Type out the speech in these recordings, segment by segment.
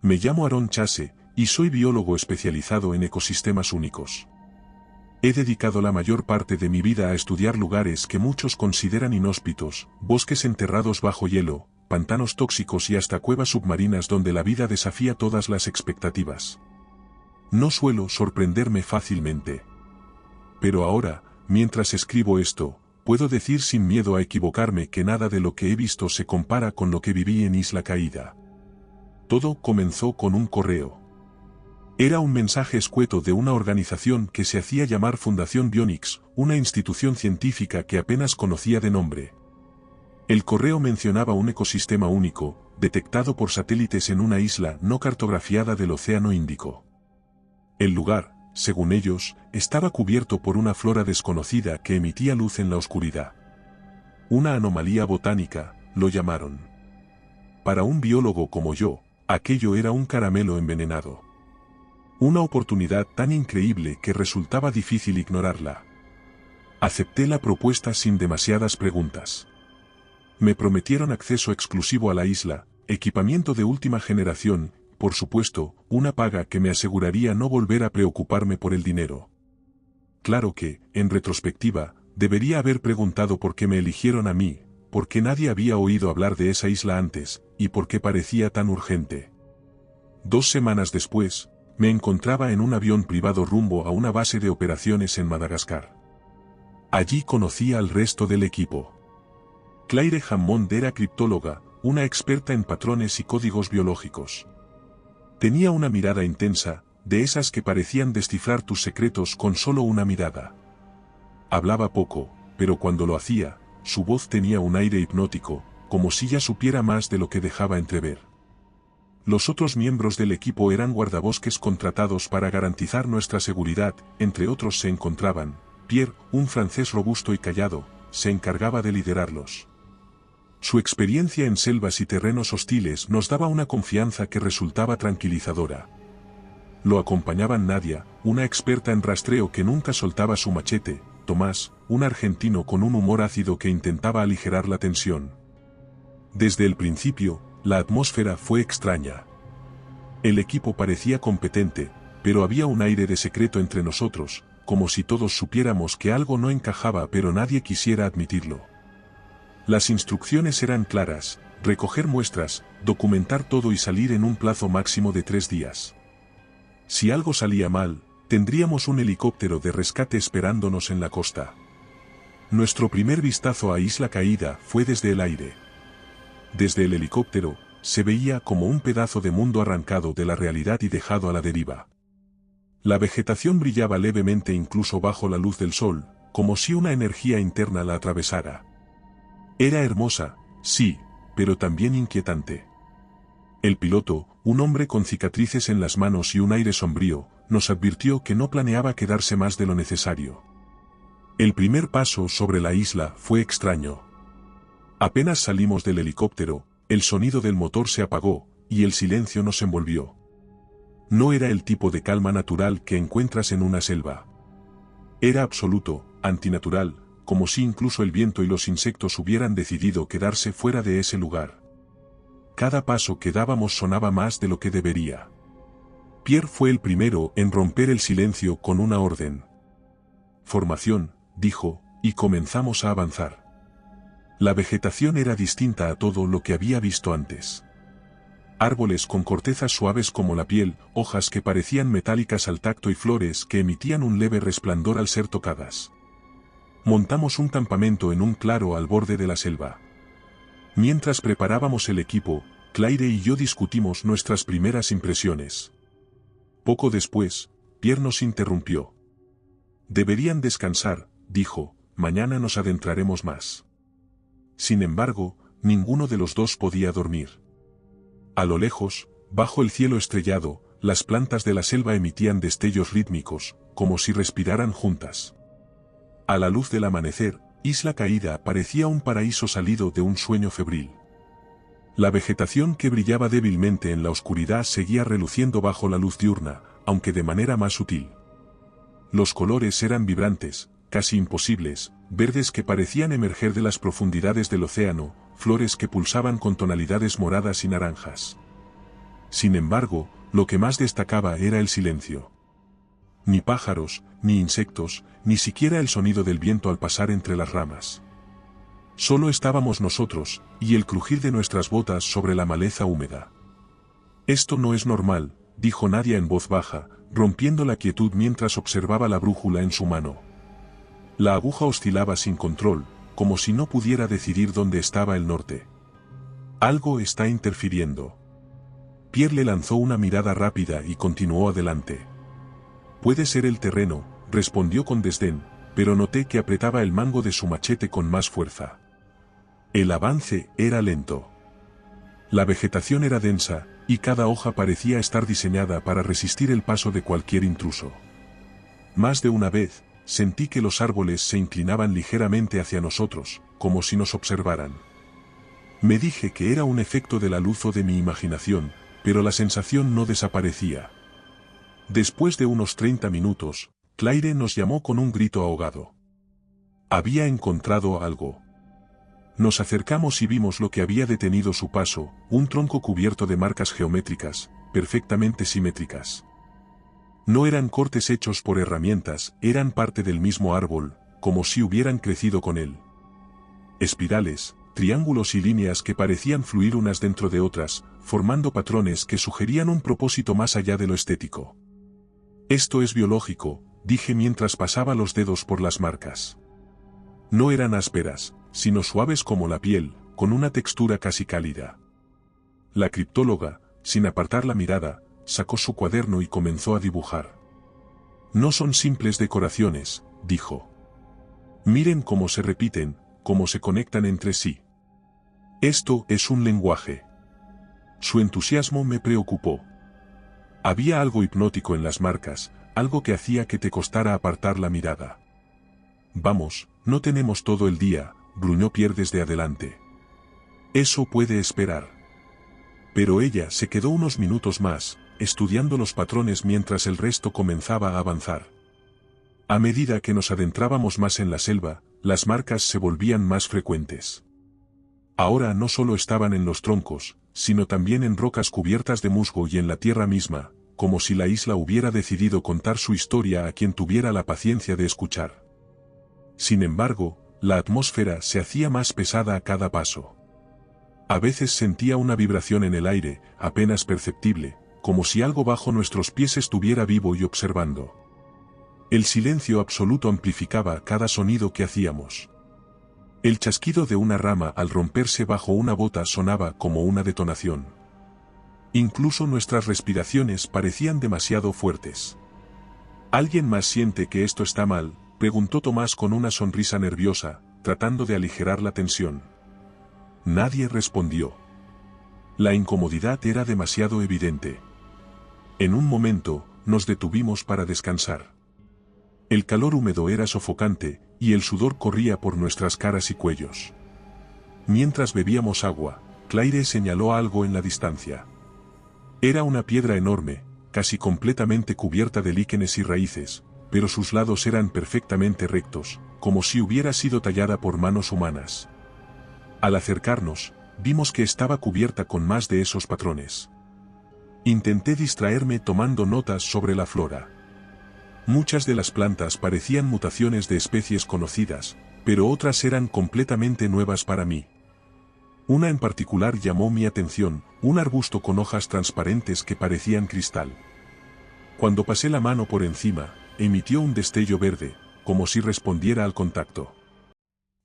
Me llamo Aaron Chase, y soy biólogo especializado en ecosistemas únicos. He dedicado la mayor parte de mi vida a estudiar lugares que muchos consideran inhóspitos, bosques enterrados bajo hielo, pantanos tóxicos y hasta cuevas submarinas donde la vida desafía todas las expectativas. No suelo sorprenderme fácilmente. Pero ahora, mientras escribo esto, puedo decir sin miedo a equivocarme que nada de lo que he visto se compara con lo que viví en Isla Caída. Todo comenzó con un correo. Era un mensaje escueto de una organización que se hacía llamar Fundación Bionics, una institución científica que apenas conocía de nombre. El correo mencionaba un ecosistema único, detectado por satélites en una isla no cartografiada del Océano Índico. El lugar, según ellos, estaba cubierto por una flora desconocida que emitía luz en la oscuridad. Una anomalía botánica, lo llamaron. Para un biólogo como yo, aquello era un caramelo envenenado. Una oportunidad tan increíble que resultaba difícil ignorarla. Acepté la propuesta sin demasiadas preguntas. Me prometieron acceso exclusivo a la isla, equipamiento de última generación, por supuesto, una paga que me aseguraría no volver a preocuparme por el dinero. Claro que, en retrospectiva, debería haber preguntado por qué me eligieron a mí, por qué nadie había oído hablar de esa isla antes, y por qué parecía tan urgente. 2 semanas después, me encontraba en un avión privado rumbo a una base de operaciones en Madagascar. Allí conocí al resto del equipo. Claire Hammond era criptóloga, una experta en patrones y códigos biológicos. Tenía una mirada intensa, de esas que parecían descifrar tus secretos con solo una mirada. Hablaba poco, pero cuando lo hacía, su voz tenía un aire hipnótico, como si ya supiera más de lo que dejaba entrever. Los otros miembros del equipo eran guardabosques contratados para garantizar nuestra seguridad, entre otros se encontraban, Pierre, un francés robusto y callado, se encargaba de liderarlos. Su experiencia en selvas y terrenos hostiles nos daba una confianza que resultaba tranquilizadora. Lo acompañaban Nadia, una experta en rastreo que nunca soltaba su machete, Tomás, un argentino con un humor ácido que intentaba aligerar la tensión. Desde el principio, la atmósfera fue extraña. El equipo parecía competente, pero había un aire de secreto entre nosotros, como si todos supiéramos que algo no encajaba pero nadie quisiera admitirlo. Las instrucciones eran claras: recoger muestras, documentar todo y salir en un plazo máximo de 3 días. Si algo salía mal, tendríamos un helicóptero de rescate esperándonos en la costa. Nuestro primer vistazo a Isla Caída fue desde el aire. Desde el helicóptero, se veía como un pedazo de mundo arrancado de la realidad y dejado a la deriva. La vegetación brillaba levemente incluso bajo la luz del sol, como si una energía interna la atravesara. Era hermosa, sí, pero también inquietante. El piloto, un hombre con cicatrices en las manos y un aire sombrío, nos advirtió que no planeaba quedarse más de lo necesario. El primer paso sobre la isla fue extraño. Apenas salimos del helicóptero, el sonido del motor se apagó, y el silencio nos envolvió. No era el tipo de calma natural que encuentras en una selva. Era absoluto, antinatural, como si incluso el viento y los insectos hubieran decidido quedarse fuera de ese lugar. Cada paso que dábamos sonaba más de lo que debería. Pierre fue el primero en romper el silencio con una orden. Formación, dijo, y comenzamos a avanzar. La vegetación era distinta a todo lo que había visto antes. Árboles con cortezas suaves como la piel, hojas que parecían metálicas al tacto y flores que emitían un leve resplandor al ser tocadas. Montamos un campamento en un claro al borde de la selva. Mientras preparábamos el equipo, Claire y yo discutimos nuestras primeras impresiones. Poco después, Pierre nos interrumpió. Deberían descansar, dijo, mañana nos adentraremos más. Sin embargo, ninguno de los dos podía dormir. A lo lejos, bajo el cielo estrellado, las plantas de la selva emitían destellos rítmicos, como si respiraran juntas. A la luz del amanecer, Isla Caída parecía un paraíso salido de un sueño febril. La vegetación que brillaba débilmente en la oscuridad seguía reluciendo bajo la luz diurna, aunque de manera más sutil. Los colores eran vibrantes, casi imposibles, verdes que parecían emerger de las profundidades del océano, flores que pulsaban con tonalidades moradas y naranjas. Sin embargo, lo que más destacaba era el silencio. Ni pájaros, ni insectos, ni siquiera el sonido del viento al pasar entre las ramas. Solo estábamos nosotros, y el crujir de nuestras botas sobre la maleza húmeda. «Esto no es normal», dijo Nadia en voz baja, rompiendo la quietud mientras observaba la brújula en su mano. La aguja oscilaba sin control, como si no pudiera decidir dónde estaba el norte. «Algo está interfiriendo». Pierre le lanzó una mirada rápida y continuó adelante. «Puede ser el terreno», respondió con desdén, pero noté que apretaba el mango de su machete con más fuerza. El avance era lento. La vegetación era densa, y cada hoja parecía estar diseñada para resistir el paso de cualquier intruso. Más de una vez, sentí que los árboles se inclinaban ligeramente hacia nosotros, como si nos observaran. Me dije que era un efecto de la luz o de mi imaginación, pero la sensación no desaparecía. Después de unos 30 minutos, Claire nos llamó con un grito ahogado. Había encontrado algo. Nos acercamos y vimos lo que había detenido su paso, un tronco cubierto de marcas geométricas, perfectamente simétricas. No eran cortes hechos por herramientas, eran parte del mismo árbol, como si hubieran crecido con él. Espirales, triángulos y líneas que parecían fluir unas dentro de otras, formando patrones que sugerían un propósito más allá de lo estético. «Esto es biológico», dije mientras pasaba los dedos por las marcas. No eran ásperas, sino suaves como la piel, con una textura casi cálida. La criptóloga, sin apartar la mirada, sacó su cuaderno y comenzó a dibujar. «No son simples decoraciones», dijo. «Miren cómo se repiten, cómo se conectan entre sí. Esto es un lenguaje». Su entusiasmo me preocupó. Había algo hipnótico en las marcas, algo que hacía que te costara apartar la mirada. «Vamos, no tenemos todo el día», gruñó Pierre desde adelante. «Eso puede esperar». Pero ella se quedó unos minutos más, estudiando los patrones mientras el resto comenzaba a avanzar. A medida que nos adentrábamos más en la selva, las marcas se volvían más frecuentes. Ahora no solo estaban en los troncos, sino también en rocas cubiertas de musgo y en la tierra misma, como si la isla hubiera decidido contar su historia a quien tuviera la paciencia de escuchar. Sin embargo, la atmósfera se hacía más pesada a cada paso. A veces sentía una vibración en el aire, apenas perceptible, como si algo bajo nuestros pies estuviera vivo y observando. El silencio absoluto amplificaba cada sonido que hacíamos. El chasquido de una rama al romperse bajo una bota sonaba como una detonación. Incluso nuestras respiraciones parecían demasiado fuertes. «¿Alguien más siente que esto está mal?», preguntó Tomás con una sonrisa nerviosa, tratando de aligerar la tensión. Nadie respondió. La incomodidad era demasiado evidente. En un momento, nos detuvimos para descansar. El calor húmedo era sofocante, y el sudor corría por nuestras caras y cuellos. Mientras bebíamos agua, Claire señaló algo en la distancia. Era una piedra enorme, casi completamente cubierta de líquenes y raíces, pero sus lados eran perfectamente rectos, como si hubiera sido tallada por manos humanas. Al acercarnos, vimos que estaba cubierta con más de esos patrones. Intenté distraerme tomando notas sobre la flora. Muchas de las plantas parecían mutaciones de especies conocidas, pero otras eran completamente nuevas para mí. Una en particular llamó mi atención, un arbusto con hojas transparentes que parecían cristal. Cuando pasé la mano por encima, emitió un destello verde, como si respondiera al contacto.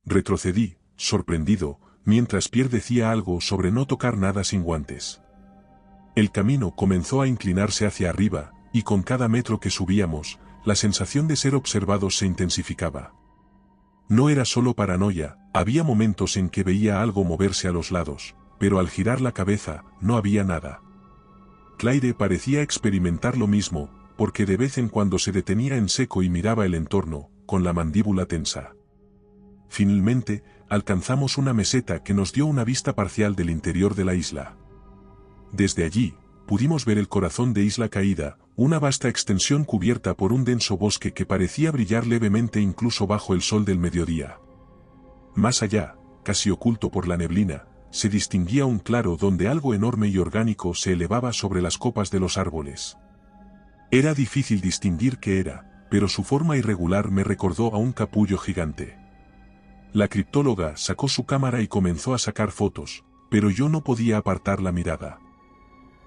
Retrocedí, sorprendido, mientras Pierre decía algo sobre no tocar nada sin guantes. El camino comenzó a inclinarse hacia arriba, y con cada metro que subíamos, la sensación de ser observados se intensificaba. No era solo paranoia, había momentos en que veía algo moverse a los lados, pero al girar la cabeza, no había nada. Claire parecía experimentar lo mismo, porque de vez en cuando se detenía en seco y miraba el entorno, con la mandíbula tensa. Finalmente, alcanzamos una meseta que nos dio una vista parcial del interior de la isla. Desde allí, pudimos ver el corazón de Isla Caída, una vasta extensión cubierta por un denso bosque que parecía brillar levemente incluso bajo el sol del mediodía. Más allá, casi oculto por la neblina, se distinguía un claro donde algo enorme y orgánico se elevaba sobre las copas de los árboles. Era difícil distinguir qué era, pero su forma irregular me recordó a un capullo gigante. La criptóloga sacó su cámara y comenzó a sacar fotos, pero yo no podía apartar la mirada.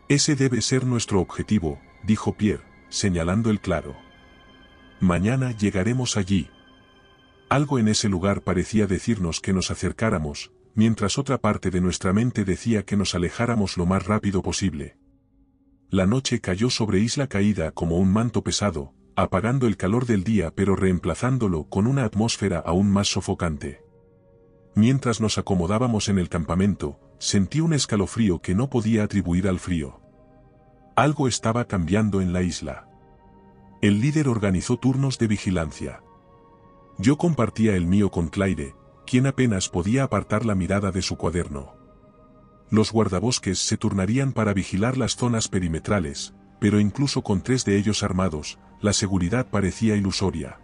Ese debe ser nuestro objetivo, dijo Pierre, señalando el claro. Mañana llegaremos allí. Algo en ese lugar parecía decirnos que nos acercáramos, mientras otra parte de nuestra mente decía que nos alejáramos lo más rápido posible. La noche cayó sobre Isla Caída como un manto pesado, apagando el calor del día pero reemplazándolo con una atmósfera aún más sofocante. Mientras nos acomodábamos en el campamento, sentí un escalofrío que no podía atribuir al frío. Algo estaba cambiando en la isla. El líder organizó turnos de vigilancia. Yo compartía el mío con Claire, quien apenas podía apartar la mirada de su cuaderno. Los guardabosques se turnarían para vigilar las zonas perimetrales, pero incluso con 3 de ellos armados, la seguridad parecía ilusoria.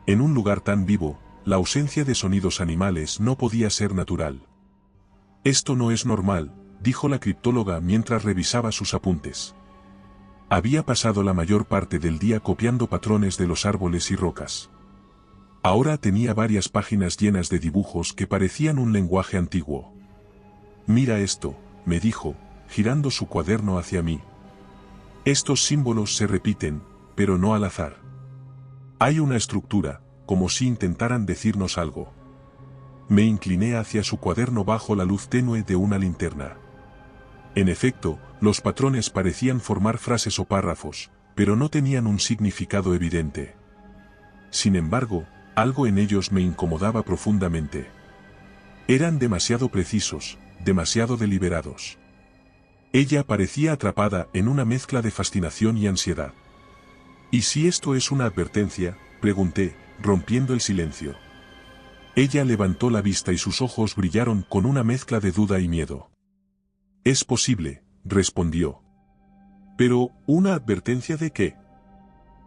En un lugar tan vivo, la ausencia de sonidos animales no podía ser natural. Esto no es normal, dijo la criptóloga mientras revisaba sus apuntes. Había pasado la mayor parte del día copiando patrones de los árboles y rocas. Ahora tenía varias páginas llenas de dibujos que parecían un lenguaje antiguo. Mira esto, me dijo, girando su cuaderno hacia mí. Estos símbolos se repiten, pero no al azar. Hay una estructura, como si intentaran decirnos algo. Me incliné hacia su cuaderno bajo la luz tenue de una linterna. En efecto, los patrones parecían formar frases o párrafos, pero no tenían un significado evidente. Sin embargo, algo en ellos me incomodaba profundamente. Eran demasiado precisos, demasiado deliberados. Ella parecía atrapada en una mezcla de fascinación y ansiedad. ¿Y si esto es una advertencia?, pregunté, rompiendo el silencio. Ella levantó la vista y sus ojos brillaron con una mezcla de duda y miedo. Es posible, respondió. Pero, ¿una advertencia de qué?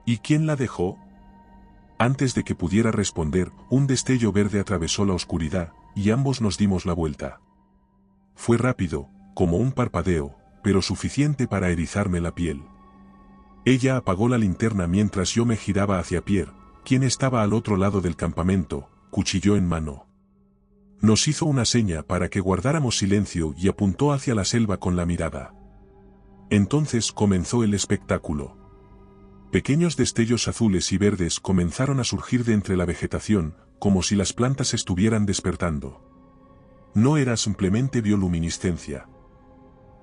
¿Y quién la dejó? Antes de que pudiera responder, un destello verde atravesó la oscuridad, y ambos nos dimos la vuelta. Fue rápido, como un parpadeo, pero suficiente para erizarme la piel. Ella apagó la linterna mientras yo me giraba hacia Pierre, quien estaba al otro lado del campamento, cuchillo en mano. Nos hizo una seña para que guardáramos silencio y apuntó hacia la selva con la mirada. Entonces comenzó el espectáculo. Pequeños destellos azules y verdes comenzaron a surgir de entre la vegetación, como si las plantas estuvieran despertando. No era simplemente bioluminiscencia.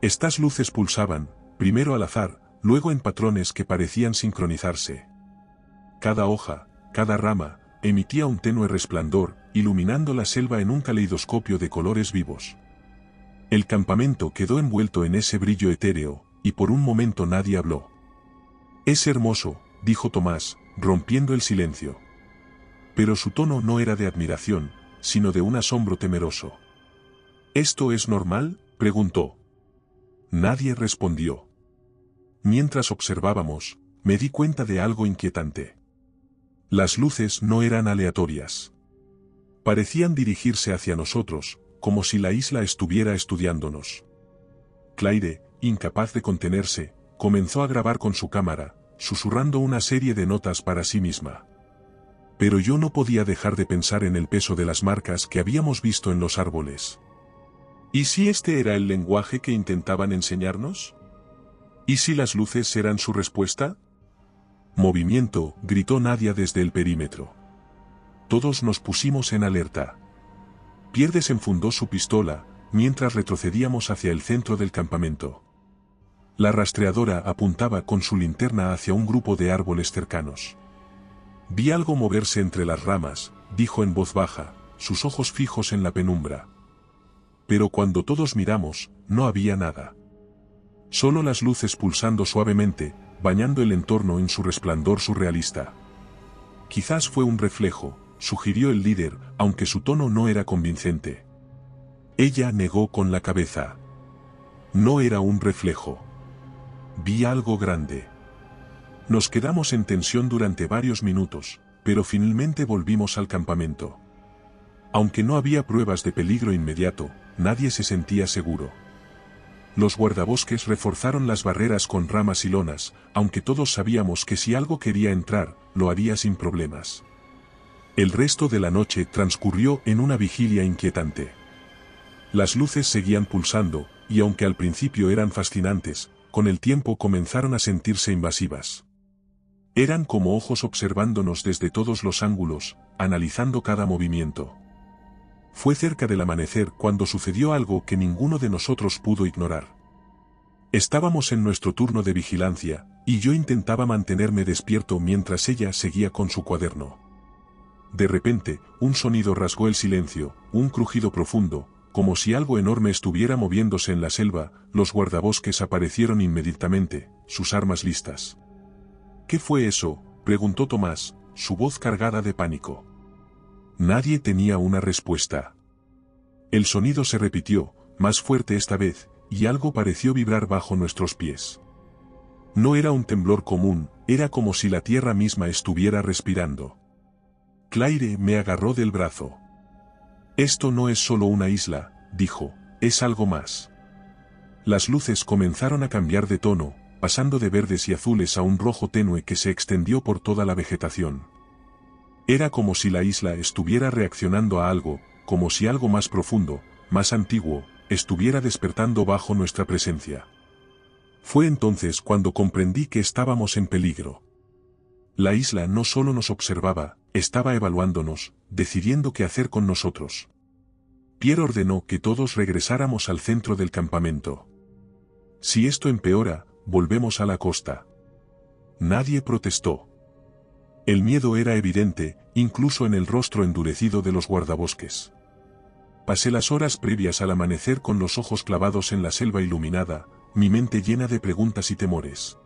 Estas luces pulsaban, primero al azar, luego en patrones que parecían sincronizarse. Cada hoja, cada rama, emitía un tenue resplandor, iluminando la selva en un caleidoscopio de colores vivos. El campamento quedó envuelto en ese brillo etéreo, y por un momento nadie habló. Es hermoso, dijo Tomás, rompiendo el silencio. Pero su tono no era de admiración, sino de un asombro temeroso. ¿Esto es normal?, preguntó. Nadie respondió. Mientras observábamos, me di cuenta de algo inquietante. Las luces no eran aleatorias. Parecían dirigirse hacia nosotros, como si la isla estuviera estudiándonos. Claire, incapaz de contenerse, comenzó a grabar con su cámara, susurrando una serie de notas para sí misma. Pero yo no podía dejar de pensar en el peso de las marcas que habíamos visto en los árboles. ¿Y si este era el lenguaje que intentaban enseñarnos? ¿Y si las luces eran su respuesta? Movimiento, gritó Nadia desde el perímetro. Todos nos pusimos en alerta. Pierre desenfundó su pistola, mientras retrocedíamos hacia el centro del campamento. La rastreadora apuntaba con su linterna hacia un grupo de árboles cercanos. Vi algo moverse entre las ramas, dijo en voz baja, sus ojos fijos en la penumbra. Pero cuando todos miramos, no había nada. Solo las luces pulsando suavemente, bañando el entorno en su resplandor surrealista. Quizás fue un reflejo, sugirió el líder, aunque su tono no era convincente. Ella negó con la cabeza. No era un reflejo. Vi algo grande. Nos quedamos en tensión durante varios minutos, pero finalmente volvimos al campamento. Aunque no había pruebas de peligro inmediato, nadie se sentía seguro. Los guardabosques reforzaron las barreras con ramas y lonas, aunque todos sabíamos que si algo quería entrar, lo haría sin problemas. El resto de la noche transcurrió en una vigilia inquietante. Las luces seguían pulsando, y aunque al principio eran fascinantes, con el tiempo comenzaron a sentirse invasivas. Eran como ojos observándonos desde todos los ángulos, analizando cada movimiento. Fue cerca del amanecer cuando sucedió algo que ninguno de nosotros pudo ignorar. Estábamos en nuestro turno de vigilancia, y yo intentaba mantenerme despierto mientras ella seguía con su cuaderno. De repente, un sonido rasgó el silencio, un crujido profundo, como si algo enorme estuviera moviéndose en la selva. Los guardabosques aparecieron inmediatamente, sus armas listas. ¿Qué fue eso?, preguntó Tomás, su voz cargada de pánico. Nadie tenía una respuesta. El sonido se repitió, más fuerte esta vez, y algo pareció vibrar bajo nuestros pies. No era un temblor común, era como si la tierra misma estuviera respirando. Claire me agarró del brazo. Esto no es solo una isla, dijo, es algo más. Las luces comenzaron a cambiar de tono, pasando de verdes y azules a un rojo tenue que se extendió por toda la vegetación. Era como si la isla estuviera reaccionando a algo, como si algo más profundo, más antiguo, estuviera despertando bajo nuestra presencia. Fue entonces cuando comprendí que estábamos en peligro. La isla no solo nos observaba, estaba evaluándonos, decidiendo qué hacer con nosotros. Pierre ordenó que todos regresáramos al centro del campamento. Si esto empeora, volvemos a la costa. Nadie protestó. El miedo era evidente, incluso en el rostro endurecido de los guardabosques. Pasé las horas previas al amanecer con los ojos clavados en la selva iluminada, mi mente llena de preguntas y temores.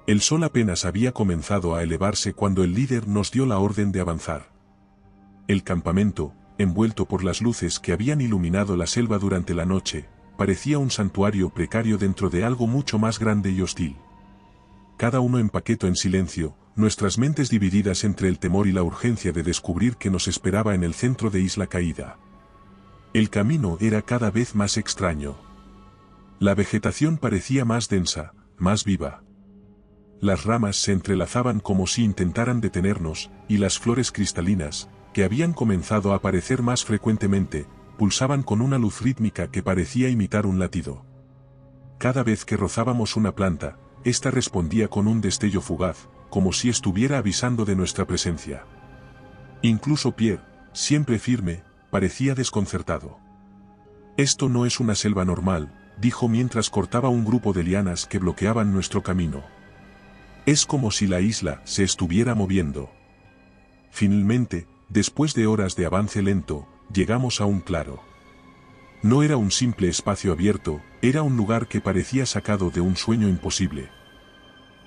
El sol apenas había comenzado a elevarse cuando el líder nos dio la orden de avanzar. El campamento, envuelto por las luces que habían iluminado la selva durante la noche, parecía un santuario precario dentro de algo mucho más grande y hostil. Cada uno empaquetó en silencio, nuestras mentes divididas entre el temor y la urgencia de descubrir qué nos esperaba en el centro de Isla Caída. El camino era cada vez más extraño. La vegetación parecía más densa, más viva. Las ramas se entrelazaban como si intentaran detenernos, y las flores cristalinas, que habían comenzado a aparecer más frecuentemente, pulsaban con una luz rítmica que parecía imitar un latido. Cada vez que rozábamos una planta, esta respondía con un destello fugaz, como si estuviera avisando de nuestra presencia. Incluso Pierre, siempre firme, parecía desconcertado. Esto no es una selva normal, dijo mientras cortaba un grupo de lianas que bloqueaban nuestro camino. Es como si la isla se estuviera moviendo. Finalmente, después de horas de avance lento, llegamos a un claro. No era un simple espacio abierto, era un lugar que parecía sacado de un sueño imposible.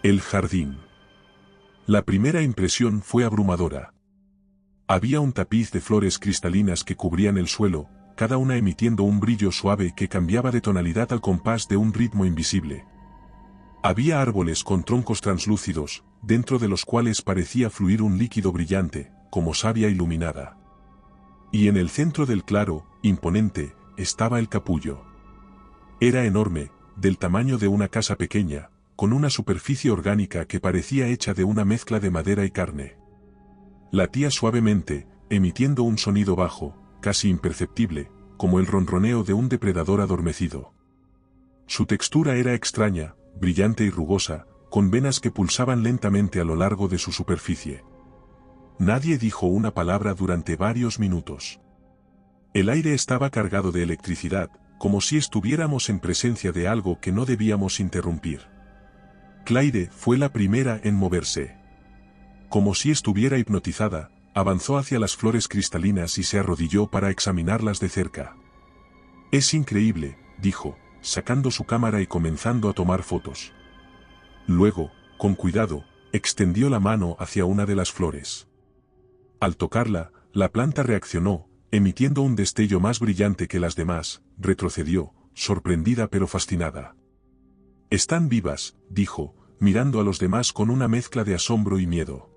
El jardín. La primera impresión fue abrumadora. Había un tapiz de flores cristalinas que cubrían el suelo, cada una emitiendo un brillo suave que cambiaba de tonalidad al compás de un ritmo invisible. Había árboles con troncos translúcidos, dentro de los cuales parecía fluir un líquido brillante, como savia iluminada. Y en el centro del claro, imponente, estaba el capullo. Era enorme, del tamaño de una casa pequeña, con una superficie orgánica que parecía hecha de una mezcla de madera y carne. Latía suavemente, emitiendo un sonido bajo, casi imperceptible, como el ronroneo de un depredador adormecido. Su textura era extraña, brillante y rugosa, con venas que pulsaban lentamente a lo largo de su superficie. Nadie dijo una palabra durante varios minutos. El aire estaba cargado de electricidad, como si estuviéramos en presencia de algo que no debíamos interrumpir. Claire fue la primera en moverse. Como si estuviera hipnotizada, avanzó hacia las flores cristalinas y se arrodilló para examinarlas de cerca. Es increíble, dijo, sacando su cámara y comenzando a tomar fotos. Luego, con cuidado, extendió la mano hacia una de las flores. Al tocarla, la planta reaccionó, emitiendo un destello más brillante que las demás, retrocedió, sorprendida pero fascinada. Están vivas, dijo, mirando a los demás con una mezcla de asombro y miedo.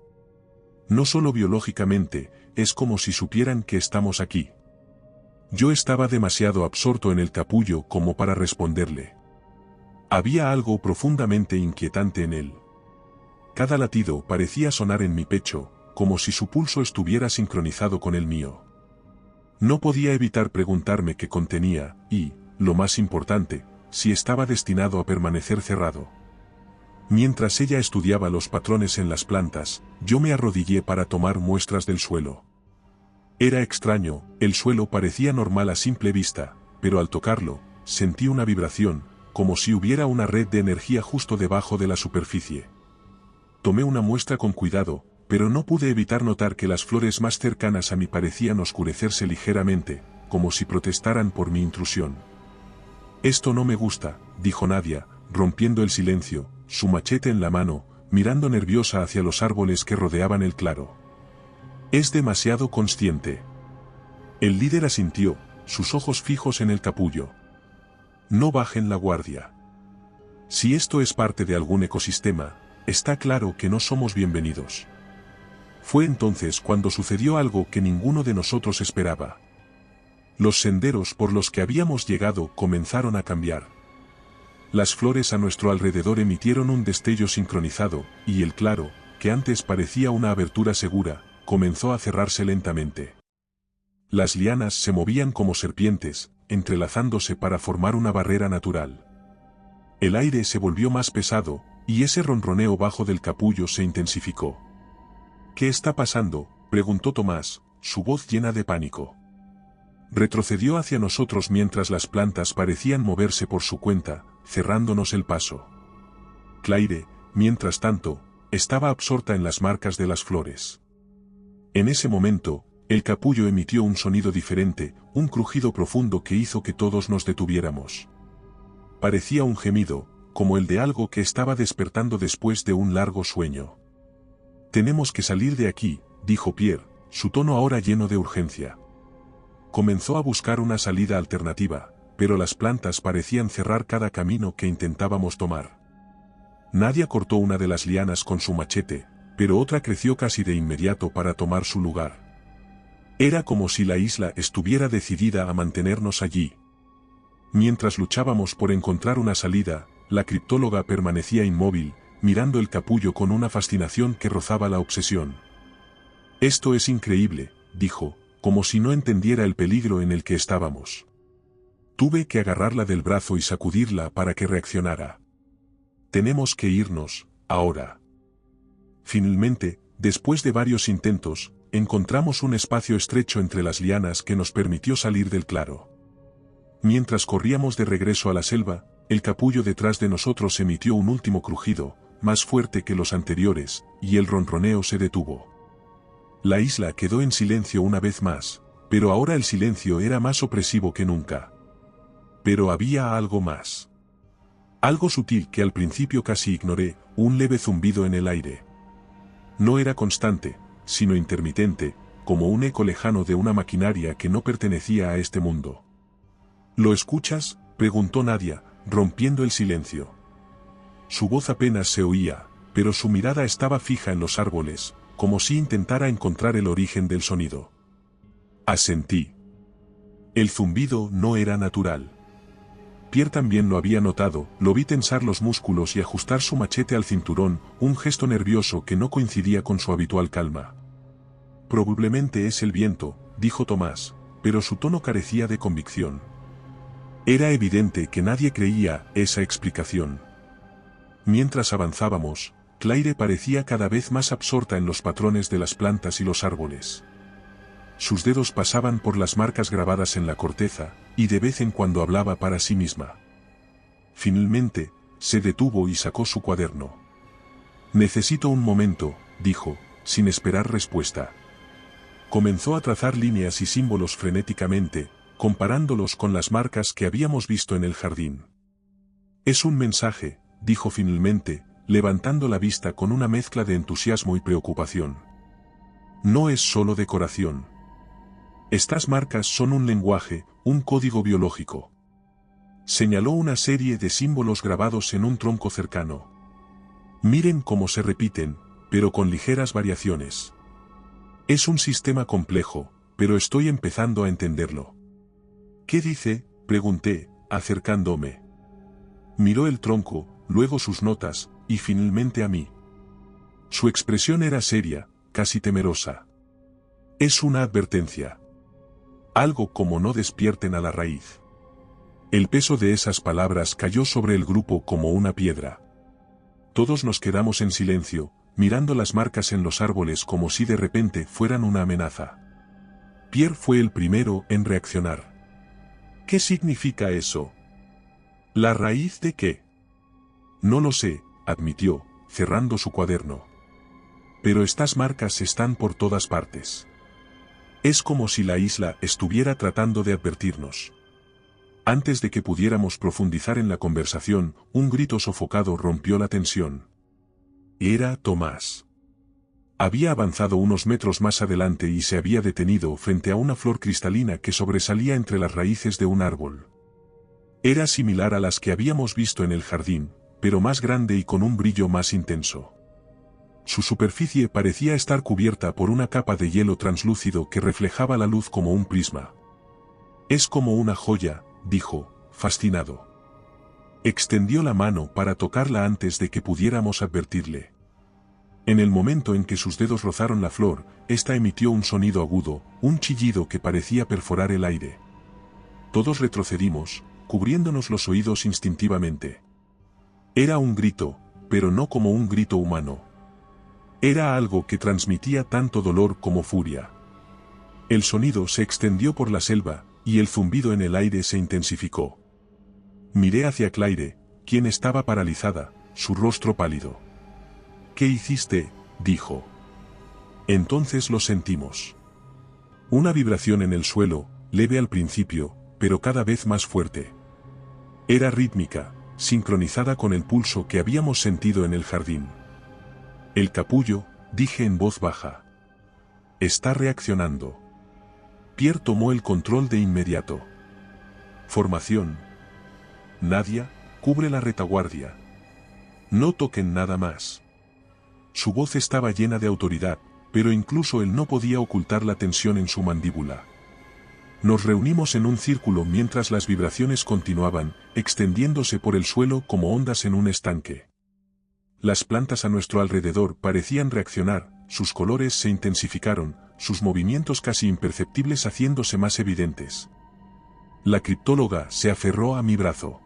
No solo biológicamente, es como si supieran que estamos aquí. Yo estaba demasiado absorto en el capullo como para responderle. Había algo profundamente inquietante en él. Cada latido parecía sonar en mi pecho, como si su pulso estuviera sincronizado con el mío. No podía evitar preguntarme qué contenía, y, lo más importante, si estaba destinado a permanecer cerrado. Mientras ella estudiaba los patrones en las plantas, yo me arrodillé para tomar muestras del suelo. Era extraño, el suelo parecía normal a simple vista, pero al tocarlo, sentí una vibración, como si hubiera una red de energía justo debajo de la superficie. Tomé una muestra con cuidado, pero no pude evitar notar que las flores más cercanas a mí parecían oscurecerse ligeramente, como si protestaran por mi intrusión. «Esto no me gusta», dijo Nadia, rompiendo el silencio, su machete en la mano, mirando nerviosa hacia los árboles que rodeaban el claro. «Es demasiado consciente». El líder asintió, sus ojos fijos en el capullo. «No bajen la guardia. Si esto es parte de algún ecosistema, está claro que no somos bienvenidos». Fue entonces cuando sucedió algo que ninguno de nosotros esperaba. Los senderos por los que habíamos llegado comenzaron a cambiar. Las flores a nuestro alrededor emitieron un destello sincronizado, y el claro, que antes parecía una abertura segura, comenzó a cerrarse lentamente. Las lianas se movían como serpientes, entrelazándose para formar una barrera natural. El aire se volvió más pesado, y ese ronroneo bajo del capullo se intensificó. «¿Qué está pasando?», preguntó Tomás, su voz llena de pánico. Retrocedió hacia nosotros mientras las plantas parecían moverse por su cuenta, cerrándonos el paso. Claire, mientras tanto, estaba absorta en las marcas de las flores. En ese momento, el capullo emitió un sonido diferente, un crujido profundo que hizo que todos nos detuviéramos. Parecía un gemido, como el de algo que estaba despertando después de un largo sueño. «Tenemos que salir de aquí», dijo Pierre, su tono ahora lleno de urgencia. Comenzó a buscar una salida alternativa, pero las plantas parecían cerrar cada camino que intentábamos tomar. Nadia cortó una de las lianas con su machete, pero otra creció casi de inmediato para tomar su lugar. Era como si la isla estuviera decidida a mantenernos allí. Mientras luchábamos por encontrar una salida, la criptóloga permanecía inmóvil, mirando el capullo con una fascinación que rozaba la obsesión. «Esto es increíble», dijo, como si no entendiera el peligro en el que estábamos. Tuve que agarrarla del brazo y sacudirla para que reaccionara. «Tenemos que irnos, ahora». Finalmente, después de varios intentos, encontramos un espacio estrecho entre las lianas que nos permitió salir del claro. Mientras corríamos de regreso a la selva, el capullo detrás de nosotros emitió un último crujido, más fuerte que los anteriores, y el ronroneo se detuvo. La isla quedó en silencio una vez más, pero ahora el silencio era más opresivo que nunca. Pero había algo más. Algo sutil que al principio casi ignoré, un leve zumbido en el aire. No era constante, sino intermitente, como un eco lejano de una maquinaria que no pertenecía a este mundo. «¿Lo escuchas?», preguntó Nadia, rompiendo el silencio. Su voz apenas se oía, pero su mirada estaba fija en los árboles, como si intentara encontrar el origen del sonido. Asentí. El zumbido no era natural. Pierre también lo había notado, lo vi tensar los músculos y ajustar su machete al cinturón, un gesto nervioso que no coincidía con su habitual calma. «Probablemente es el viento», dijo Tomás, pero su tono carecía de convicción. Era evidente que nadie creía esa explicación. Mientras avanzábamos, Claire parecía cada vez más absorta en los patrones de las plantas y los árboles. Sus dedos pasaban por las marcas grabadas en la corteza, y de vez en cuando hablaba para sí misma. Finalmente, se detuvo y sacó su cuaderno. «Necesito un momento», dijo, sin esperar respuesta. Comenzó a trazar líneas y símbolos frenéticamente, comparándolos con las marcas que habíamos visto en el jardín. «Es un mensaje», dijo finalmente, levantando la vista con una mezcla de entusiasmo y preocupación. «No es solo decoración. Estas marcas son un lenguaje, un código biológico». Señaló una serie de símbolos grabados en un tronco cercano. «Miren cómo se repiten, pero con ligeras variaciones. Es un sistema complejo, pero estoy empezando a entenderlo». ¿Qué dice?, pregunté, acercándome. Miró el tronco, luego sus notas, y finalmente a mí. Su expresión era seria, casi temerosa. Es una advertencia. Algo como no despierten a la raíz. El peso de esas palabras cayó sobre el grupo como una piedra. Todos nos quedamos en silencio, mirando las marcas en los árboles como si de repente fueran una amenaza. Pierre fue el primero en reaccionar. ¿Qué significa eso? ¿La raíz de qué? No lo sé, admitió, cerrando su cuaderno. Pero estas marcas están por todas partes. Es como si la isla estuviera tratando de advertirnos. Antes de que pudiéramos profundizar en la conversación, un grito sofocado rompió la tensión. Era Tomás. Había avanzado unos metros más adelante y se había detenido frente a una flor cristalina que sobresalía entre las raíces de un árbol. Era similar a las que habíamos visto en el jardín, pero más grande y con un brillo más intenso. Su superficie parecía estar cubierta por una capa de hielo translúcido que reflejaba la luz como un prisma. Es como una joya, dijo, fascinado. Extendió la mano para tocarla antes de que pudiéramos advertirle. En el momento en que sus dedos rozaron la flor, ésta emitió un sonido agudo, un chillido que parecía perforar el aire. Todos retrocedimos, cubriéndonos los oídos instintivamente. Era un grito, pero no como un grito humano. Era algo que transmitía tanto dolor como furia. El sonido se extendió por la selva, y el zumbido en el aire se intensificó. Miré hacia Claire, quien estaba paralizada, su rostro pálido. ¿Qué hiciste?, dijo. Entonces lo sentimos. Una vibración en el suelo, leve al principio, pero cada vez más fuerte. Era rítmica, sincronizada con el pulso que habíamos sentido en el jardín. El capullo, dije en voz baja. Está reaccionando. Pierre tomó el control de inmediato. Formación. Nadia, cubre la retaguardia. No toquen nada más. Su voz estaba llena de autoridad, pero incluso él no podía ocultar la tensión en su mandíbula. Nos reunimos en un círculo mientras las vibraciones continuaban, extendiéndose por el suelo como ondas en un estanque. Las plantas a nuestro alrededor parecían reaccionar, sus colores se intensificaron, sus movimientos casi imperceptibles haciéndose más evidentes. La criptóloga se aferró a mi brazo.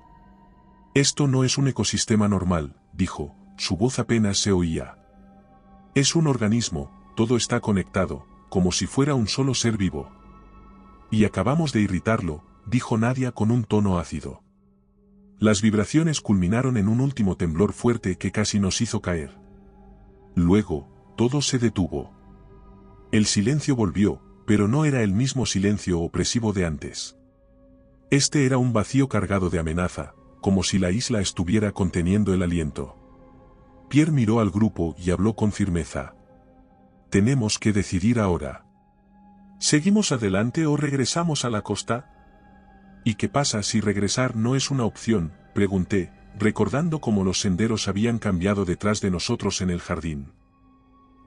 Esto no es un ecosistema normal, dijo, su voz apenas se oía. Es un organismo, todo está conectado, como si fuera un solo ser vivo. Y acabamos de irritarlo, dijo Nadia con un tono ácido. Las vibraciones culminaron en un último temblor fuerte que casi nos hizo caer. Luego, todo se detuvo. El silencio volvió, pero no era el mismo silencio opresivo de antes. Este era un vacío cargado de amenaza, como si la isla estuviera conteniendo el aliento. Pierre miró al grupo y habló con firmeza. Tenemos que decidir ahora. ¿Seguimos adelante o regresamos a la costa? ¿Y qué pasa si regresar no es una opción?, pregunté, recordando cómo los senderos habían cambiado detrás de nosotros en el jardín.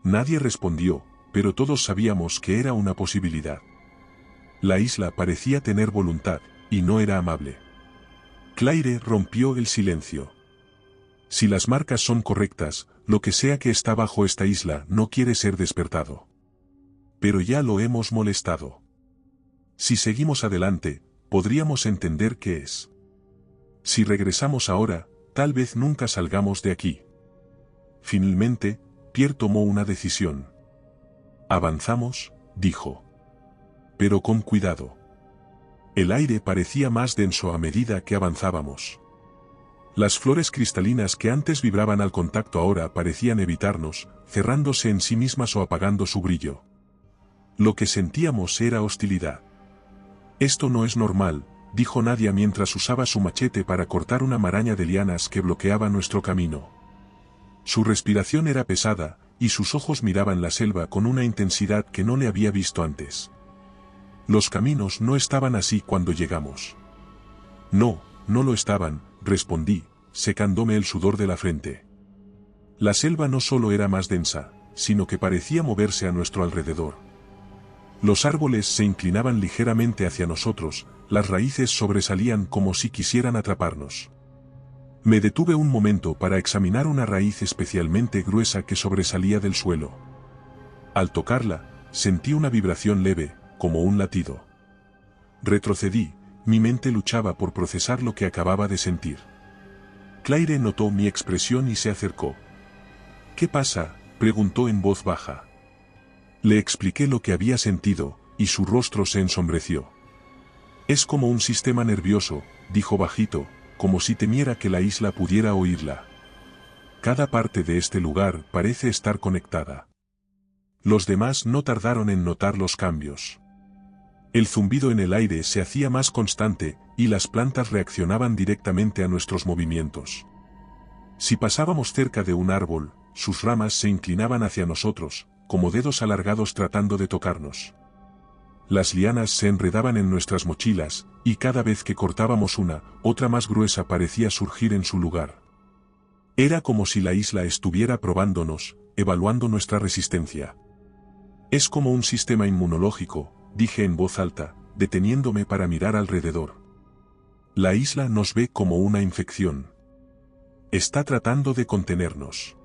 Nadie respondió, pero todos sabíamos que era una posibilidad. La isla parecía tener voluntad, y no era amable. Claire rompió el silencio. Si las marcas son correctas, lo que sea que está bajo esta isla no quiere ser despertado. Pero ya lo hemos molestado. Si seguimos adelante, podríamos entender qué es. Si regresamos ahora, tal vez nunca salgamos de aquí. Finalmente, Pierre tomó una decisión. Avanzamos, dijo. Pero con cuidado. El aire parecía más denso a medida que avanzábamos. Las flores cristalinas que antes vibraban al contacto ahora parecían evitarnos, cerrándose en sí mismas o apagando su brillo. Lo que sentíamos era hostilidad. Esto no es normal, dijo Nadia mientras usaba su machete para cortar una maraña de lianas que bloqueaba nuestro camino. Su respiración era pesada, y sus ojos miraban la selva con una intensidad que no le había visto antes. Los caminos no estaban así cuando llegamos. No, no lo estaban, respondí, secándome el sudor de la frente. La selva no solo era más densa, sino que parecía moverse a nuestro alrededor. Los árboles se inclinaban ligeramente hacia nosotros, las raíces sobresalían como si quisieran atraparnos. Me detuve un momento para examinar una raíz especialmente gruesa que sobresalía del suelo. Al tocarla, sentí una vibración leve, como un latido. Retrocedí, mi mente luchaba por procesar lo que acababa de sentir. Claire notó mi expresión y se acercó. ¿Qué pasa?, preguntó en voz baja. Le expliqué lo que había sentido, y su rostro se ensombreció. Es como un sistema nervioso, dijo bajito, como si temiera que la isla pudiera oírla. Cada parte de este lugar parece estar conectada. Los demás no tardaron en notar los cambios. El zumbido en el aire se hacía más constante, y las plantas reaccionaban directamente a nuestros movimientos. Si pasábamos cerca de un árbol, sus ramas se inclinaban hacia nosotros, como dedos alargados tratando de tocarnos. Las lianas se enredaban en nuestras mochilas, y cada vez que cortábamos una, otra más gruesa parecía surgir en su lugar. Era como si la isla estuviera probándonos, evaluando nuestra resistencia. Es como un sistema inmunológico, dije en voz alta, deteniéndome para mirar alrededor. La isla nos ve como una infección. Está tratando de contenernos.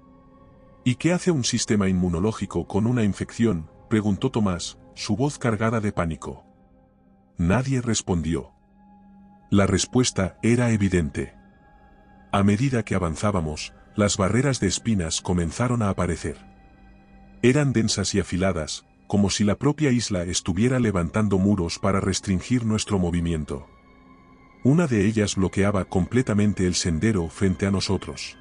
¿Y qué hace un sistema inmunológico con una infección?, preguntó Tomás, su voz cargada de pánico. Nadie respondió. La respuesta era evidente. A medida que avanzábamos, las barreras de espinas comenzaron a aparecer. Eran densas y afiladas, como si la propia isla estuviera levantando muros para restringir nuestro movimiento. Una de ellas bloqueaba completamente el sendero frente a nosotros.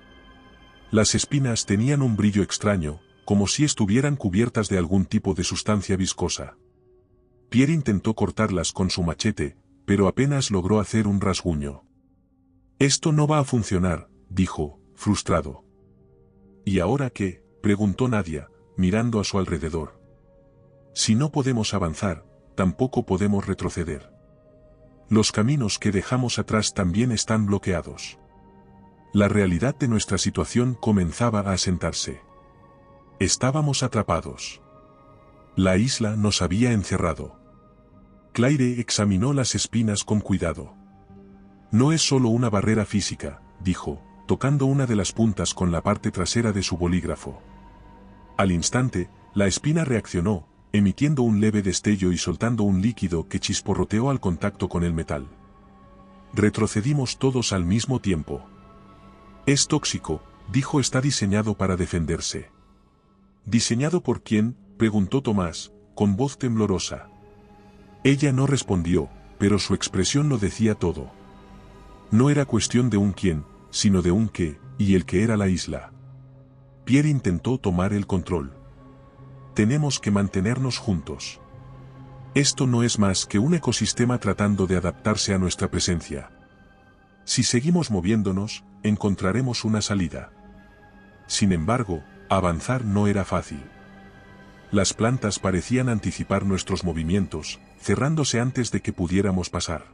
Las espinas tenían un brillo extraño, como si estuvieran cubiertas de algún tipo de sustancia viscosa. Pierre intentó cortarlas con su machete, pero apenas logró hacer un rasguño. «Esto no va a funcionar», dijo, frustrado. «¿Y ahora qué?», preguntó Nadia, mirando a su alrededor. «Si no podemos avanzar, tampoco podemos retroceder. Los caminos que dejamos atrás también están bloqueados». La realidad de nuestra situación comenzaba a asentarse. Estábamos atrapados. La isla nos había encerrado. Claire examinó las espinas con cuidado. «No es solo una barrera física», dijo, tocando una de las puntas con la parte trasera de su bolígrafo. Al instante, la espina reaccionó, emitiendo un leve destello y soltando un líquido que chisporroteó al contacto con el metal. Retrocedimos todos al mismo tiempo. «Es tóxico», dijo. «Está diseñado para defenderse». «¿Diseñado por quién?», preguntó Tomás, con voz temblorosa. Ella no respondió, pero su expresión lo decía todo. No era cuestión de un quién, sino de un qué, y el que era la isla. Pierre intentó tomar el control. «Tenemos que mantenernos juntos. Esto no es más que un ecosistema tratando de adaptarse a nuestra presencia. Si seguimos moviéndonos, encontraremos una salida». Sin embargo, avanzar no era fácil. Las plantas parecían anticipar nuestros movimientos, cerrándose antes de que pudiéramos pasar.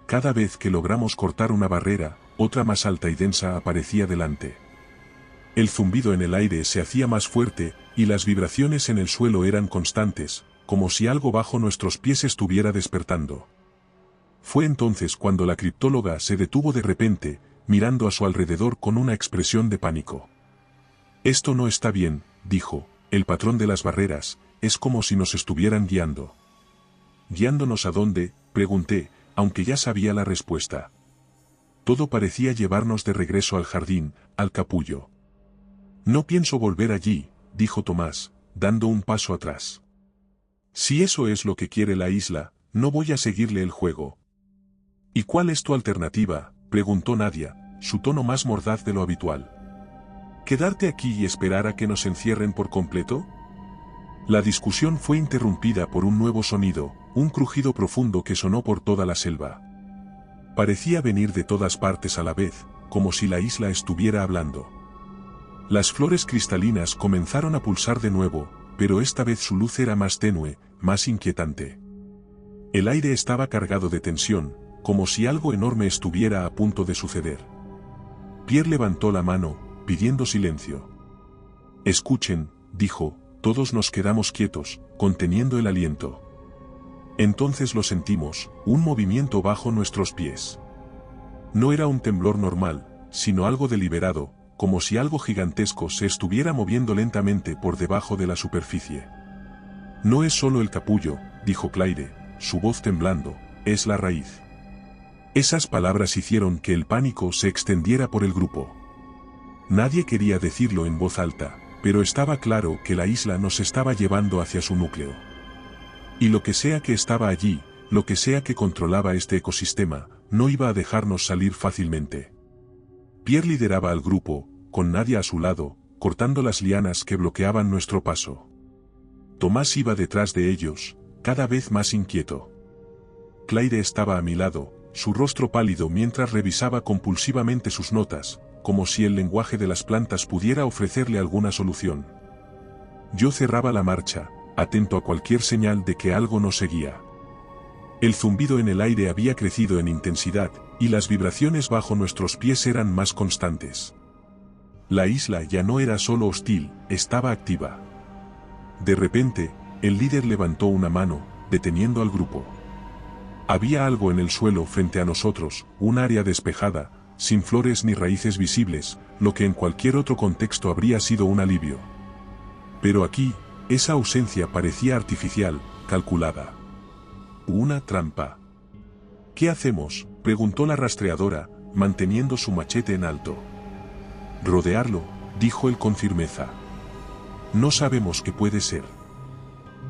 Cada vez que logramos cortar una barrera, otra más alta y densa aparecía delante. El zumbido en el aire se hacía más fuerte, y las vibraciones en el suelo eran constantes, como si algo bajo nuestros pies estuviera despertando. Fue entonces cuando la criptóloga se detuvo de repente, mirando a su alrededor con una expresión de pánico. «Esto no está bien», dijo, «el patrón de las barreras, es como si nos estuvieran guiando». «¿Guiándonos a dónde?», pregunté, aunque ya sabía la respuesta. Todo parecía llevarnos de regreso al jardín, al capullo. «No pienso volver allí», dijo Tomás, dando un paso atrás. «Si eso es lo que quiere la isla, no voy a seguirle el juego». «¿Y cuál es tu alternativa?», preguntó Nadia, su tono más mordaz de lo habitual. «¿Quedarte aquí y esperar a que nos encierren por completo?». La discusión fue interrumpida por un nuevo sonido, un crujido profundo que sonó por toda la selva. Parecía venir de todas partes a la vez, como si la isla estuviera hablando. Las flores cristalinas comenzaron a pulsar de nuevo, pero esta vez su luz era más tenue, más inquietante. El aire estaba cargado de tensión, como si algo enorme estuviera a punto de suceder. Pierre levantó la mano, pidiendo silencio. «Escuchen», dijo. Todos nos quedamos quietos, conteniendo el aliento. Entonces lo sentimos, un movimiento bajo nuestros pies. No era un temblor normal, sino algo deliberado, como si algo gigantesco se estuviera moviendo lentamente por debajo de la superficie. No es solo el capullo, dijo Claire, su voz temblando, es la raíz. Esas palabras hicieron que el pánico se extendiera por el grupo. Nadie quería decirlo en voz alta, pero estaba claro que la isla nos estaba llevando hacia su núcleo. Y lo que sea que estaba allí, lo que sea que controlaba este ecosistema, no iba a dejarnos salir fácilmente. Pierre lideraba al grupo, con Nadia a su lado, cortando las lianas que bloqueaban nuestro paso. Tomás iba detrás de ellos, cada vez más inquieto. Claire estaba a mi lado, su rostro pálido mientras revisaba compulsivamente sus notas, como si el lenguaje de las plantas pudiera ofrecerle alguna solución. Yo cerraba la marcha, atento a cualquier señal de que algo nos seguía. El zumbido en el aire había crecido en intensidad, y las vibraciones bajo nuestros pies eran más constantes. La isla ya no era solo hostil, estaba activa. De repente, el líder levantó una mano, deteniendo al grupo. Había algo en el suelo frente a nosotros, un área despejada, sin flores ni raíces visibles, lo que en cualquier otro contexto habría sido un alivio. Pero aquí, esa ausencia parecía artificial, calculada. Una trampa. ¿Qué hacemos?, preguntó la rastreadora, manteniendo su machete en alto. Rodearlo, dijo él con firmeza. No sabemos qué puede ser.